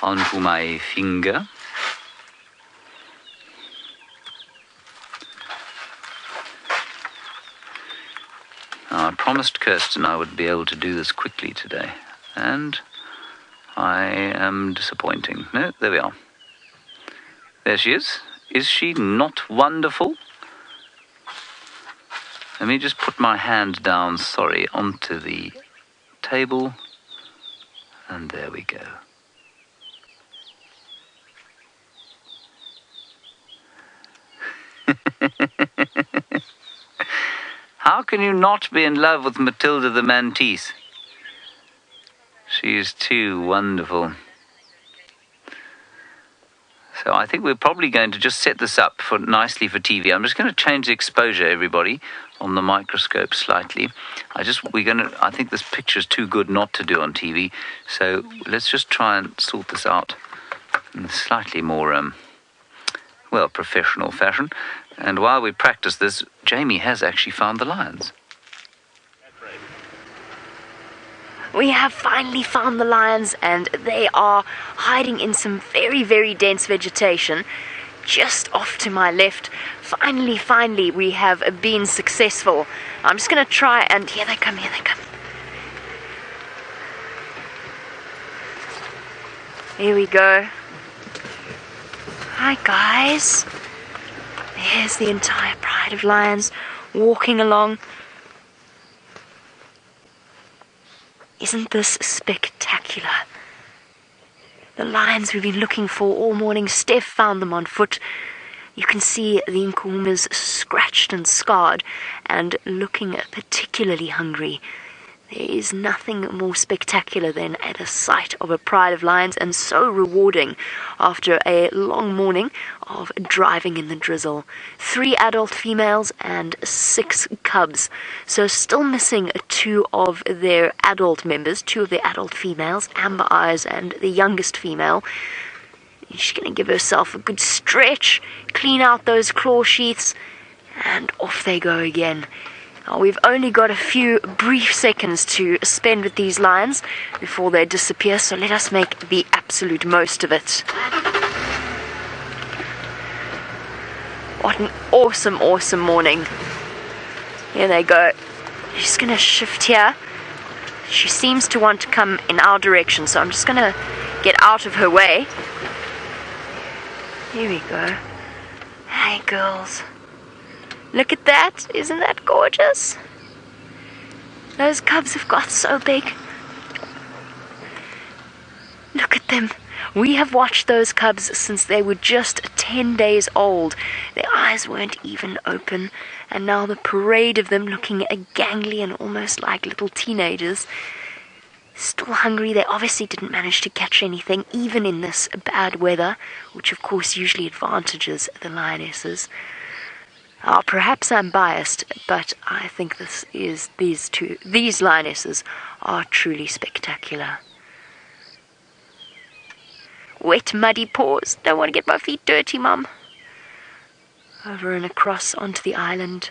onto my finger. Now, I promised Kirsten I would be able to do this quickly today, and I am disappointing. No, there we are. There she is. Is she not wonderful? Let me just put my hand down, onto the table, and there we go. How can you not be in love with Matilda the mantis? She is too wonderful. So I think we're probably going to just set this up nicely for TV. I'm just going to change the exposure, everybody, on the microscope slightly. I think this picture is too good not to do on TV. So let's just try and sort this out in a slightly more, professional fashion. And while we practice this, Jamie has actually found the lions. We have finally found the lions, and they are hiding in some very, very dense vegetation just off to my left. Finally, we have been successful. I'm just going to try, and here they come. Here we go. Hi, guys. There's the entire pride of lions walking along. Isn't this spectacular? The lions we've been looking for all morning. Stef found them on foot. You can see the Nkuhumas scratched and scarred and looking particularly hungry. There is nothing more spectacular than at a sight of a pride of lions, and so rewarding after a long morning of driving in the drizzle. 3 adult females and 6 cubs. So still missing 2 of their adult members, 2 of their adult females, Amber Eyes and the youngest female. She's going to give herself a good stretch, clean out those claw sheaths, and off they go again. Now, we've only got a few brief seconds to spend with these lions before they disappear, so let us make the absolute most of it. What an awesome, awesome morning. Here they go. She's going to shift here. She seems to want to come in our direction, so I'm just going to get out of her way. Here we go. Hey, girls. Look at that. Isn't that gorgeous? Those cubs have got so big. Look at them. We have watched those cubs since they were just 10 days old. Their eyes weren't even open, and now the parade of them looking gangly and almost like little teenagers. Still hungry. They obviously didn't manage to catch anything, even in this bad weather, which of course usually advantages the lionesses. Perhaps I'm biased, but I think these lionesses are truly spectacular. Wet, muddy paws. Don't want to get my feet dirty, Mum. Over and across onto the island.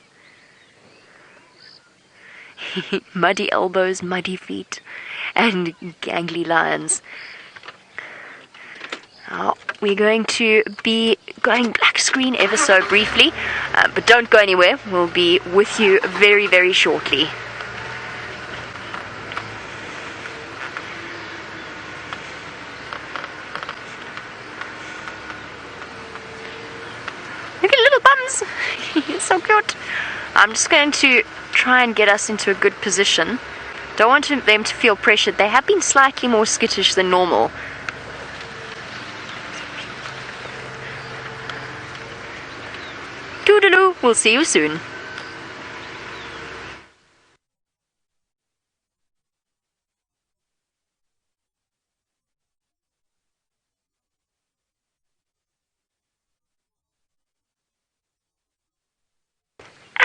Muddy elbows, muddy feet, and gangly lions. Now, we're going to be going black screen ever so briefly, but don't go anywhere. We'll be with you very, very shortly. Look at little bums. It's so cute. I'm just going to try and get us into a good position. Don't want them to feel pressured. They have been slightly more skittish than normal. Toodaloo. We'll see you soon.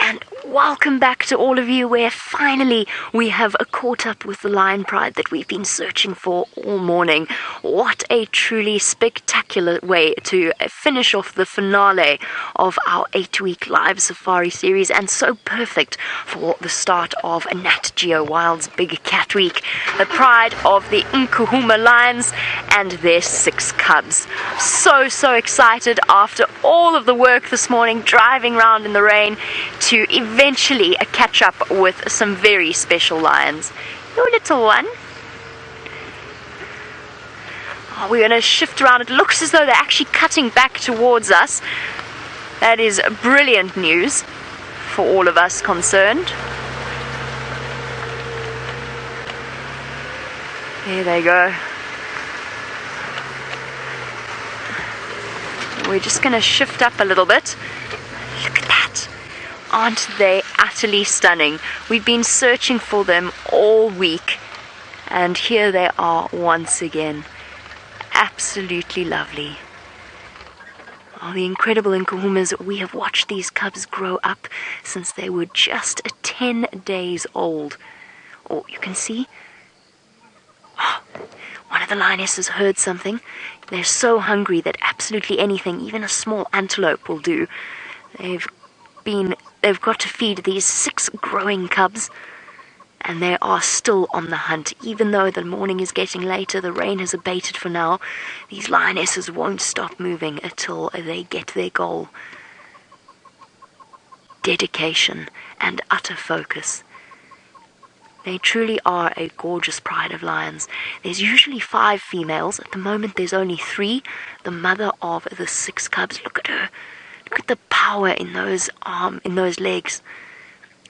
And welcome back to all of you, where finally we have caught up with the Lion Pride that we've been searching for all morning. What a truly spectacular way to finish off the finale of our 8-week live safari series, and so perfect for the start of Nat.Geo Wild's Big Cat Week. The pride of the Nkuhuma Lions and their 6 cubs. So excited after all of the work this morning, driving around in the rain, to eventually catch up with some very special lions. Your little one. Oh, we're going to shift around. It looks as though they're actually cutting back towards us. That is brilliant news for all of us concerned. There they go. We're just going to shift up a little bit. Look at that. Aren't they utterly stunning? We've been searching for them all week, and here they are once again. Absolutely lovely. Oh, the incredible Nkuhumas. We have watched these cubs grow up since they were just 10 days old. Oh, you can see. Oh, one of the lionesses heard something. They're so hungry that absolutely anything, even a small antelope, will do. They've got to feed these 6 growing cubs, and they are still on the hunt. Even though the morning is getting later, the rain has abated for now, these lionesses won't stop moving until they get their goal. Dedication and utter focus. They truly are a gorgeous pride of lions. There's usually 5 females. At the moment there's only 3. The mother of the 6 cubs. Look at her. Look at the power in those legs,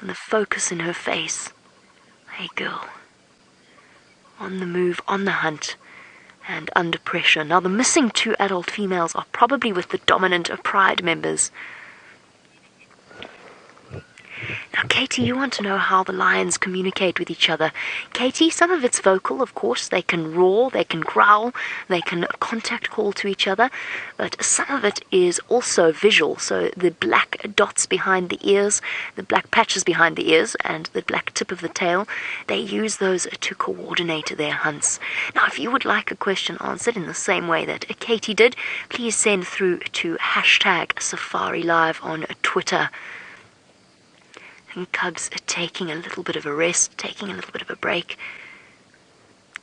and the focus in her face. Hey girl. On the move, on the hunt, and under pressure. Now the missing 2 adult females are probably with the dominant pride members. Now, Katie, you want to know how the lions communicate with each other. Katie, some of it's vocal, of course. They can roar, they can growl, they can contact call to each other. But some of it is also visual. So the black dots behind the ears, the black patches behind the ears, and the black tip of the tail, they use those to coordinate their hunts. Now, if you would like a question answered in the same way that Katie did, please send through to #SafariLive on Twitter. And cubs are taking a little bit of a rest, taking a little bit of a break.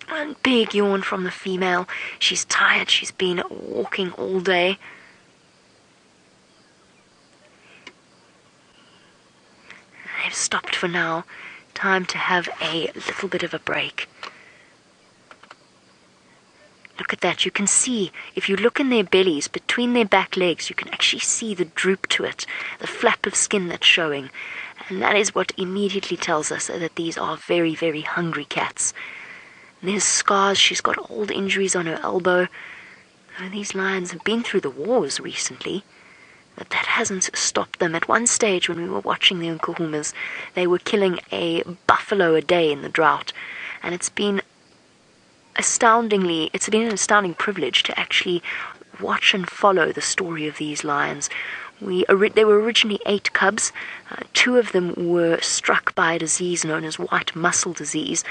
One big yawn from the female. She's tired. She's been walking all day. They've stopped for now. Time to have a little bit of a break. Look at that. You can see, if you look in their bellies, between their back legs, you can actually see the droop to it, the flap of skin that's showing. And that is what immediately tells us that these are very, very hungry cats. And there's scars. She's got old injuries on her elbow. These lions have been through the wars recently, but that hasn't stopped them. At one stage when we were watching the Nkuhumas, they were killing a buffalo a day in the drought. And it's been an astounding privilege to actually watch and follow the story of these lions. There were originally 8 cubs. 2 of them were struck by a disease known as white muscle disease,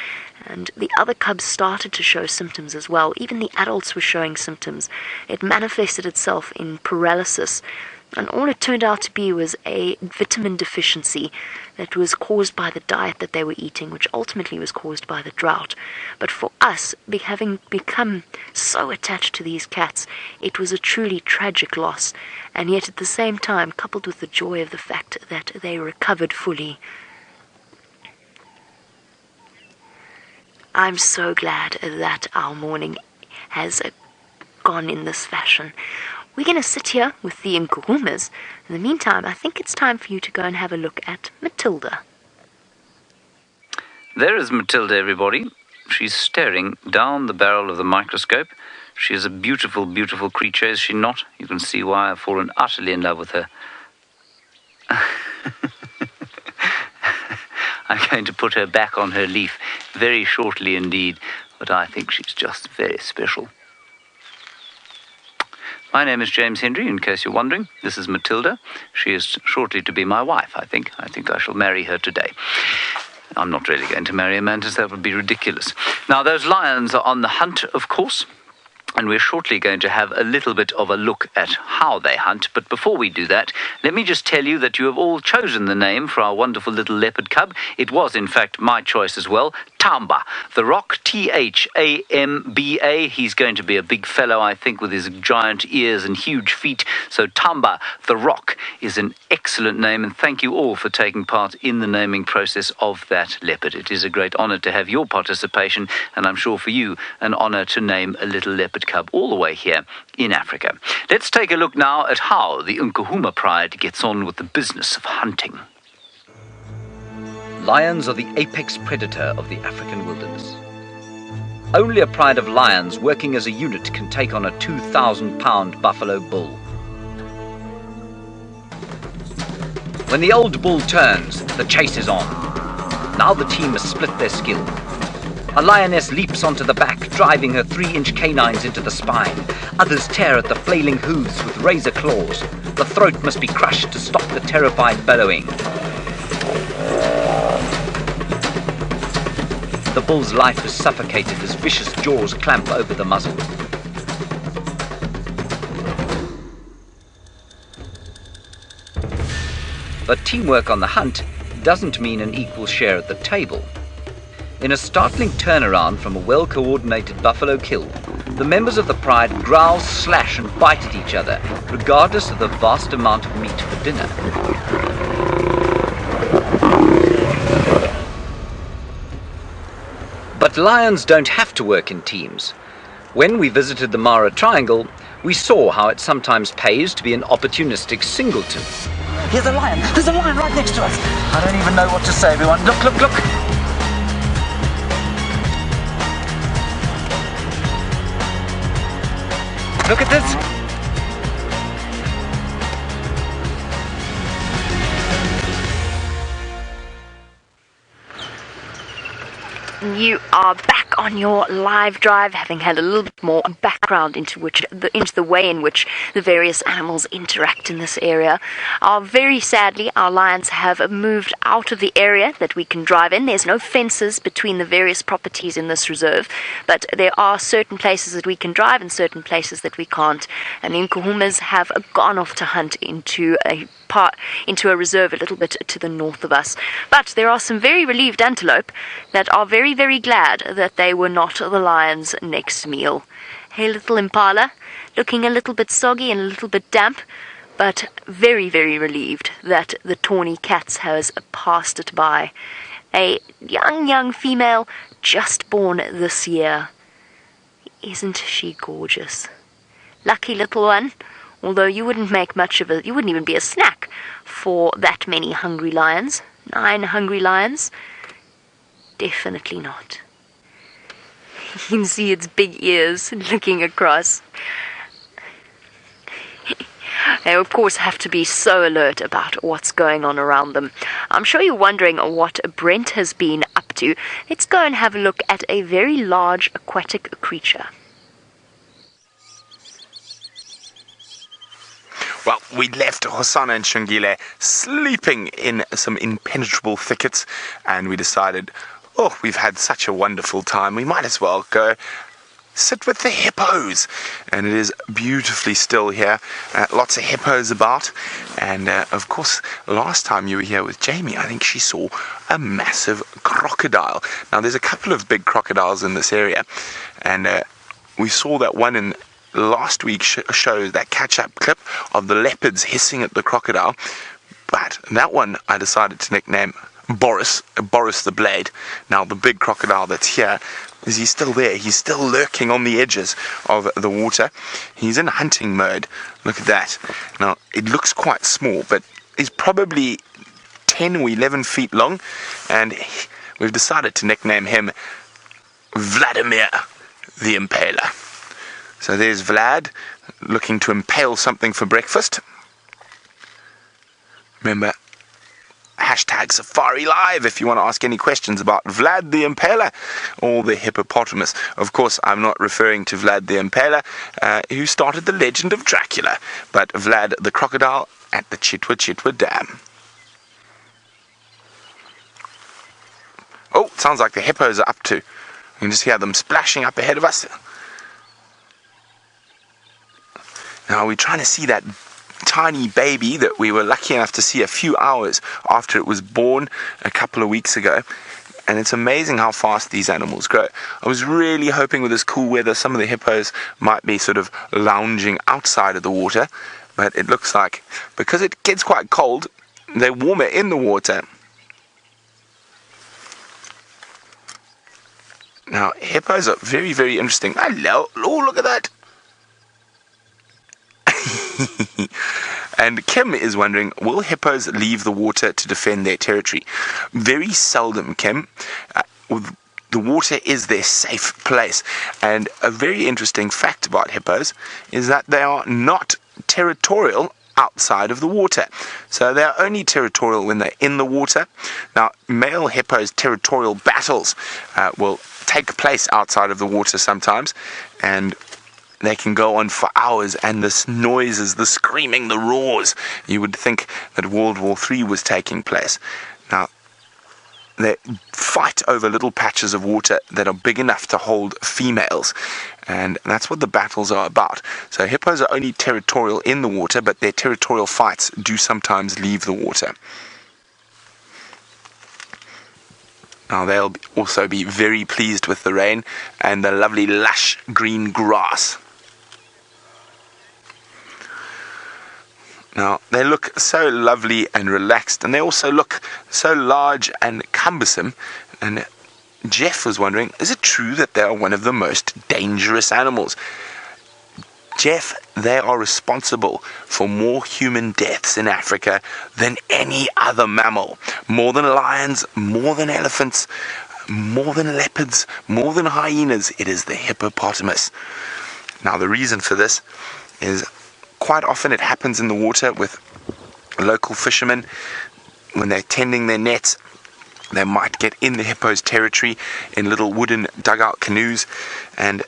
and the other cubs started to show symptoms as well. Even the adults were showing symptoms. It manifested itself in paralysis, and all it turned out to be was a vitamin deficiency that was caused by the diet that they were eating, which ultimately was caused by the drought. But for us, having become so attached to these cats, it was a truly tragic loss, and yet at the same time, coupled with the joy of the fact that they recovered fully. I'm so glad that our morning has gone in this fashion. We're going to sit here with the Nkuhumas. In the meantime, I think it's time for you to go and have a look at Matilda. There is Matilda, everybody. She's staring down the barrel of the microscope. She is a beautiful, beautiful creature, is she not? You can see why I've fallen utterly in love with her. I'm going to put her back on her leaf very shortly indeed, but I think she's just very special. My name is James Hendry, in case you're wondering. This is Matilda. She is shortly to be my wife, I think. I think I shall marry her today. I'm not really going to marry a mantis, that would be ridiculous. Now, those lions are on the hunt, of course, and we're shortly going to have a little bit of a look at how they hunt. But before we do that, let me just tell you that you have all chosen the name for our wonderful little leopard cub. It was, in fact, my choice as well. Tamba, the Rock, T-H-A-M-B-A. He's going to be a big fellow, I think, with his giant ears and huge feet. So Tamba, the Rock, is an excellent name, and thank you all for taking part in the naming process of that leopard. It is a great honor to have your participation, and I'm sure for you, an honor to name a little leopard cub all the way here in Africa. Let's take a look now at how the Nkuhuma Pride gets on with the business of hunting. Lions are the apex predator of the African wilderness. Only a pride of lions working as a unit can take on a 2,000-pound buffalo bull. When the old bull turns, the chase is on. Now the team must split their skill. A lioness leaps onto the back, driving her 3-inch canines into the spine. Others tear at the flailing hooves with razor claws. The throat must be crushed to stop the terrified bellowing. The bull's life is suffocated as vicious jaws clamp over the muzzle. But teamwork on the hunt doesn't mean an equal share at the table. In a startling turnaround from a well-coordinated buffalo kill, the members of the pride growl, slash and bite at each other, regardless of the vast amount of meat for dinner. But lions don't have to work in teams. When we visited the Mara Triangle, we saw how it sometimes pays to be an opportunistic singleton. Here's a lion. There's a lion right next to us. I don't even know what to say, everyone. Look, look, look. Look at this. You are back on your live drive, having had a little bit more background into the way in which the various animals interact in this area. Very sadly, our lions have moved out of the area that we can drive in. There's no fences between the various properties in this reserve, but there are certain places that we can drive and certain places that we can't. And the Nkuhumas have gone off to hunt into a reserve a little bit to the north of us. But there are some very relieved antelope that are very, very glad that they were not the lions' next meal. Hey, little impala, looking a little bit soggy and a little bit damp, but very, very relieved that the tawny cats has passed it by. A young female just born this year. Isn't she gorgeous? Lucky little one. Although you wouldn't make much of it, you wouldn't even be a snack for that many hungry lions. 9 hungry lions? Definitely not. You can see its big ears looking across. They, of course, have to be so alert about what's going on around them. I'm sure you're wondering what Brent has been up to. Let's go and have a look at a very large aquatic creature. Well, we left Hosana and Xongile sleeping in some impenetrable thickets, and we decided, oh, we've had such a wonderful time, we might as well go sit with the hippos. And it is beautifully still here, lots of hippos about, and of course, last time you were here with Jamie, I think she saw a massive crocodile. Now, there's a couple of big crocodiles in this area, and we saw that one in last week showed that catch-up clip of the leopards hissing at the crocodile, but that one I decided to nickname Boris the Blade. Now, the big crocodile that's here, is he still there? He's still lurking on the edges of the water. He's in hunting mode. Look at that. Now, it looks quite small, but he's probably 10 or 11 feet long, and we've decided to nickname him Vladimir the Impaler. So there's Vlad, looking to impale something for breakfast. Remember, hashtag Safari Live if you want to ask any questions about Vlad the Impaler or the hippopotamus. Of course, I'm not referring to Vlad the Impaler, who started the legend of Dracula, but Vlad the crocodile at the Chitwa Dam. Oh, it sounds like the hippos are up to. You can just hear them splashing up ahead of us. Now, we're trying to see that tiny baby that we were lucky enough to see a few hours after it was born a couple of weeks ago. And it's amazing how fast these animals grow. I was really hoping with this cool weather some of the hippos might be sort of lounging outside of the water. But it looks like, because it gets quite cold, they're warmer in the water. Now, hippos are very, very interesting. Hello. Oh, look at that. And Kim is wondering, will hippos leave the water to defend their territory? Very seldom, Kim. The water is their safe place. And a very interesting fact about hippos is that they are not territorial outside of the water. So they're only territorial when they're in the water. Now, male hippos' territorial battles will take place outside of the water sometimes, and they can go on for hours, and the noises, the screaming, the roars, you would think that World War III was taking place. Now, they fight over little patches of water that are big enough to hold females, and that's what the battles are about. So hippos are only territorial in the water, but their territorial fights do sometimes leave the water. Now, they'll also be very pleased with the rain and the lovely lush green grass. Now, they look so lovely and relaxed, and they also look so large and cumbersome. And Jeff was wondering, is it true that they are one of the most dangerous animals? Jeff, they are responsible for more human deaths in Africa than any other mammal. More than lions, more than elephants, more than leopards, more than hyenas. It is the hippopotamus. Now, the reason for this is quite often it happens in the water with local fishermen when they're tending their nets. They might get in the hippo's territory in little wooden dugout canoes, and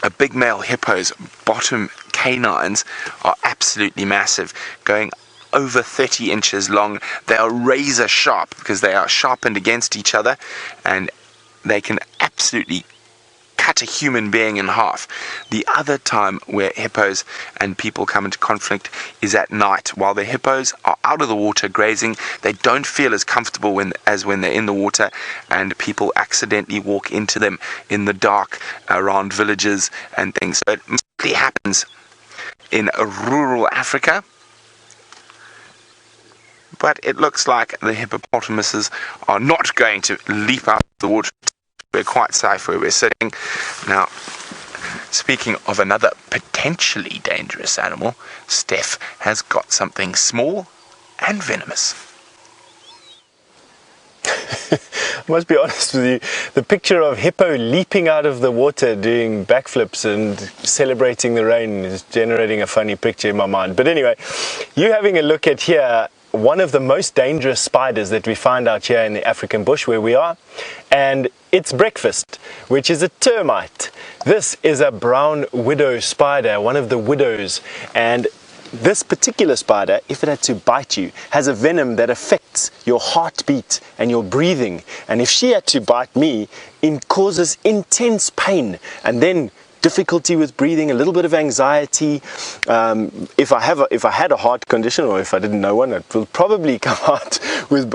a big male hippo's bottom canines are absolutely massive, going over 30 inches long. They are razor sharp because they are sharpened against each other, and they can absolutely cut a human being in half. The other time where hippos and people come into conflict is at night. While the hippos are out of the water grazing, they don't feel as comfortable as when they're in the water, and people accidentally walk into them in the dark around villages and things. So it mostly happens in rural Africa, but it looks like the hippopotamuses are not going to leap out of the water. We're quite safe where we're sitting. Now, speaking of another potentially dangerous animal, Stef has got something small and venomous. I must be honest with you, the picture of hippo leaping out of the water doing backflips and celebrating the rain is generating a funny picture in my mind. But anyway, you having a look at here, one of the most dangerous spiders that we find out here in the African bush where we are, and it's breakfast, which is a termite. This is a brown widow spider, one of the widows, and this particular spider, if it had to bite you, has a venom that affects your heartbeat and your breathing, and if she had to bite me, it causes intense pain and then difficulty with breathing, a little bit of anxiety. If I had a heart condition, or if I didn't know one, it will probably come out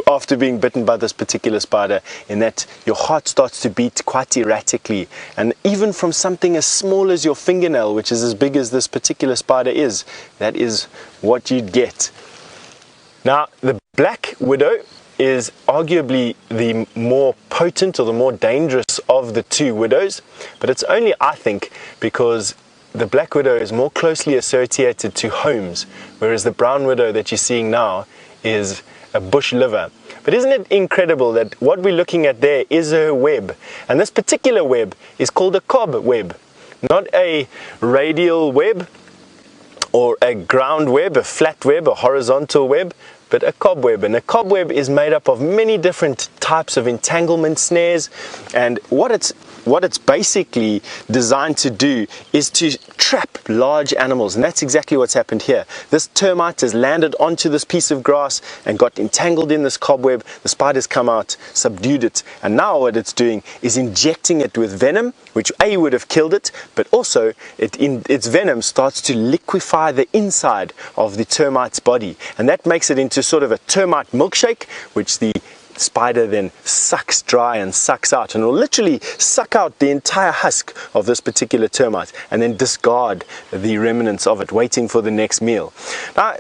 after being bitten by this particular spider, in that your heart starts to beat quite erratically, and even from something as small as your fingernail, which is as big as this particular spider is, that is what you'd get. Now, the black widow is arguably the more potent or the more dangerous of the two widows, but it's only, I think, because the black widow is more closely associated to homes, whereas the brown widow that you're seeing now is a bush liver. But isn't it incredible that what we're looking at there is her web, and this particular web is called a cob web, not a radial web or a ground web, a flat web, a horizontal web, but a cobweb. And a cobweb is made up of many different types of entanglement snares, and what it's basically designed to do is to trap large animals, and that's exactly what's happened here. This termite has landed onto this piece of grass and got entangled in this cobweb. The spider's come out, subdued it, and now what it's doing is injecting it with venom, which would have killed it, but also its venom starts to liquefy the inside of the termite's body, and that makes it into sort of a termite milkshake, which the spider then sucks dry and sucks out, and will literally suck out the entire husk of this particular termite and then discard the remnants of it, waiting for the next meal. Now,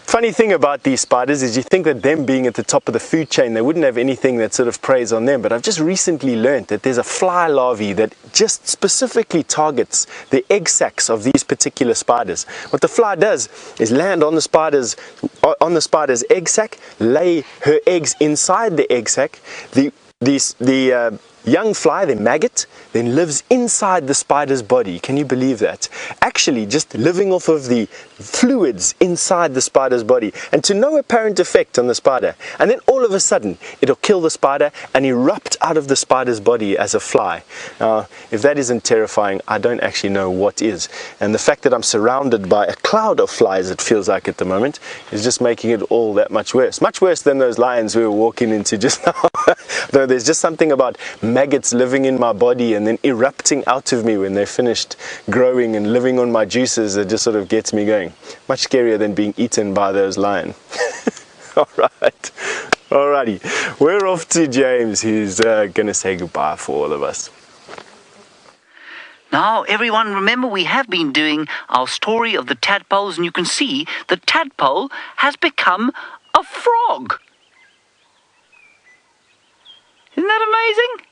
funny thing about these spiders is you think that them being at the top of the food chain, they wouldn't have anything that sort of preys on them, but I've just recently learned that there's a fly larvae that just specifically targets the egg sacs of these particular spiders. What the fly does is land on the spider's egg sac, lay her eggs inside the egg sac. The young fly, the maggot, then lives inside the spider's body. Can you believe that? Actually just living off of the fluids inside the spider's body, and to no apparent effect on the spider. And then all of a sudden it'll kill the spider and erupt out of the spider's body as a fly. Now, if that isn't terrifying, I don't actually know what is. And the fact that I'm surrounded by a cloud of flies, it feels like at the moment, is just making it all that much worse. Much worse than those lions we were walking into just now. Though there's just something about maggots living in my body and then erupting out of me when they're finished growing and living on my juices that just sort of gets me going. Much scarier than being eaten by those lions. Alright, alrighty. We're off to James, who's going to say goodbye for all of us. Now, everyone, remember we have been doing our story of the tadpoles, and you can see the tadpole has become a frog. Isn't that amazing?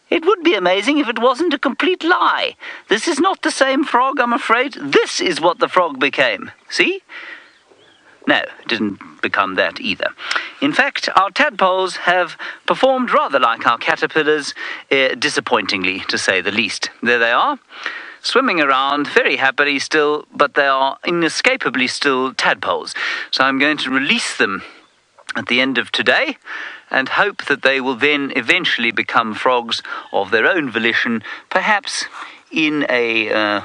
It would be amazing if it wasn't a complete lie. This is not the same frog, I'm afraid. This is what the frog became. See? No, it didn't become that either. In fact, our tadpoles have performed rather like our caterpillars, disappointingly, to say the least. There they are, swimming around very happily still, but they are inescapably still tadpoles. So I'm going to release them at the end of today, and hope that they will then eventually become frogs of their own volition, perhaps in a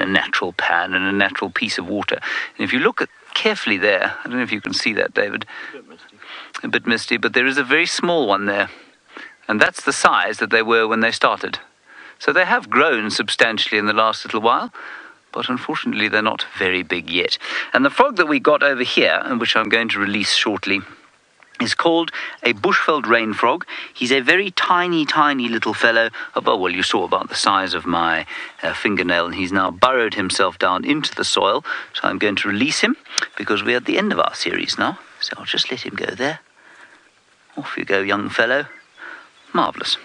natural pan, in a natural piece of water. And if you look carefully there, I don't know if you can see that, David. A bit misty, but there is a very small one there. And that's the size that they were when they started. So they have grown substantially in the last little while, but unfortunately they're not very big yet. And the frog that we got over here, and which I'm going to release shortly, is called a bushveld rain frog. He's a very tiny, tiny little fellow, you saw about the size of my fingernail, and he's now burrowed himself down into the soil. So I'm going to release him, because we're at the end of our series now. So I'll just let him go there. Off you go, young fellow. Marvellous.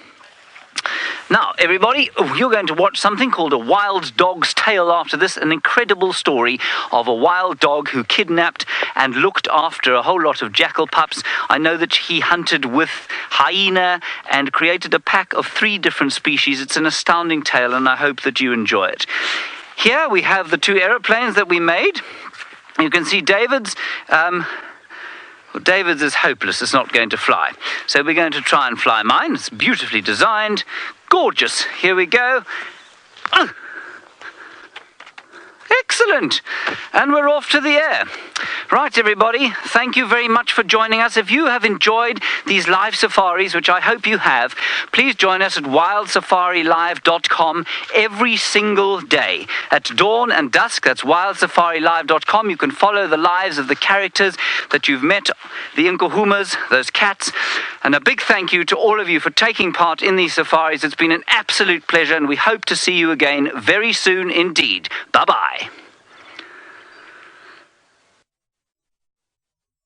Now, everybody, you're going to watch something called A Wild Dog's Tale after this, an incredible story of a wild dog who kidnapped and looked after a whole lot of jackal pups. I know that he hunted with hyena and created a pack of 3 different species. It's an astounding tale, and I hope that you enjoy it. Here we have the 2 aeroplanes that we made. You can see David's is hopeless. It's not going to fly. So we're going to try and fly mine. It's beautifully designed. Gorgeous. Here we go. Excellent. And we're off to the air. Right, everybody, thank you very much for joining us. If you have enjoyed these live safaris, which I hope you have, please join us at WildSafariLive.com every single day. At dawn and dusk, that's WildSafariLive.com. You can follow the lives of the characters that you've met, the Nkuhumas, those cats. And a big thank you to all of you for taking part in these safaris. It's been an absolute pleasure, and we hope to see you again very soon indeed. Bye-bye.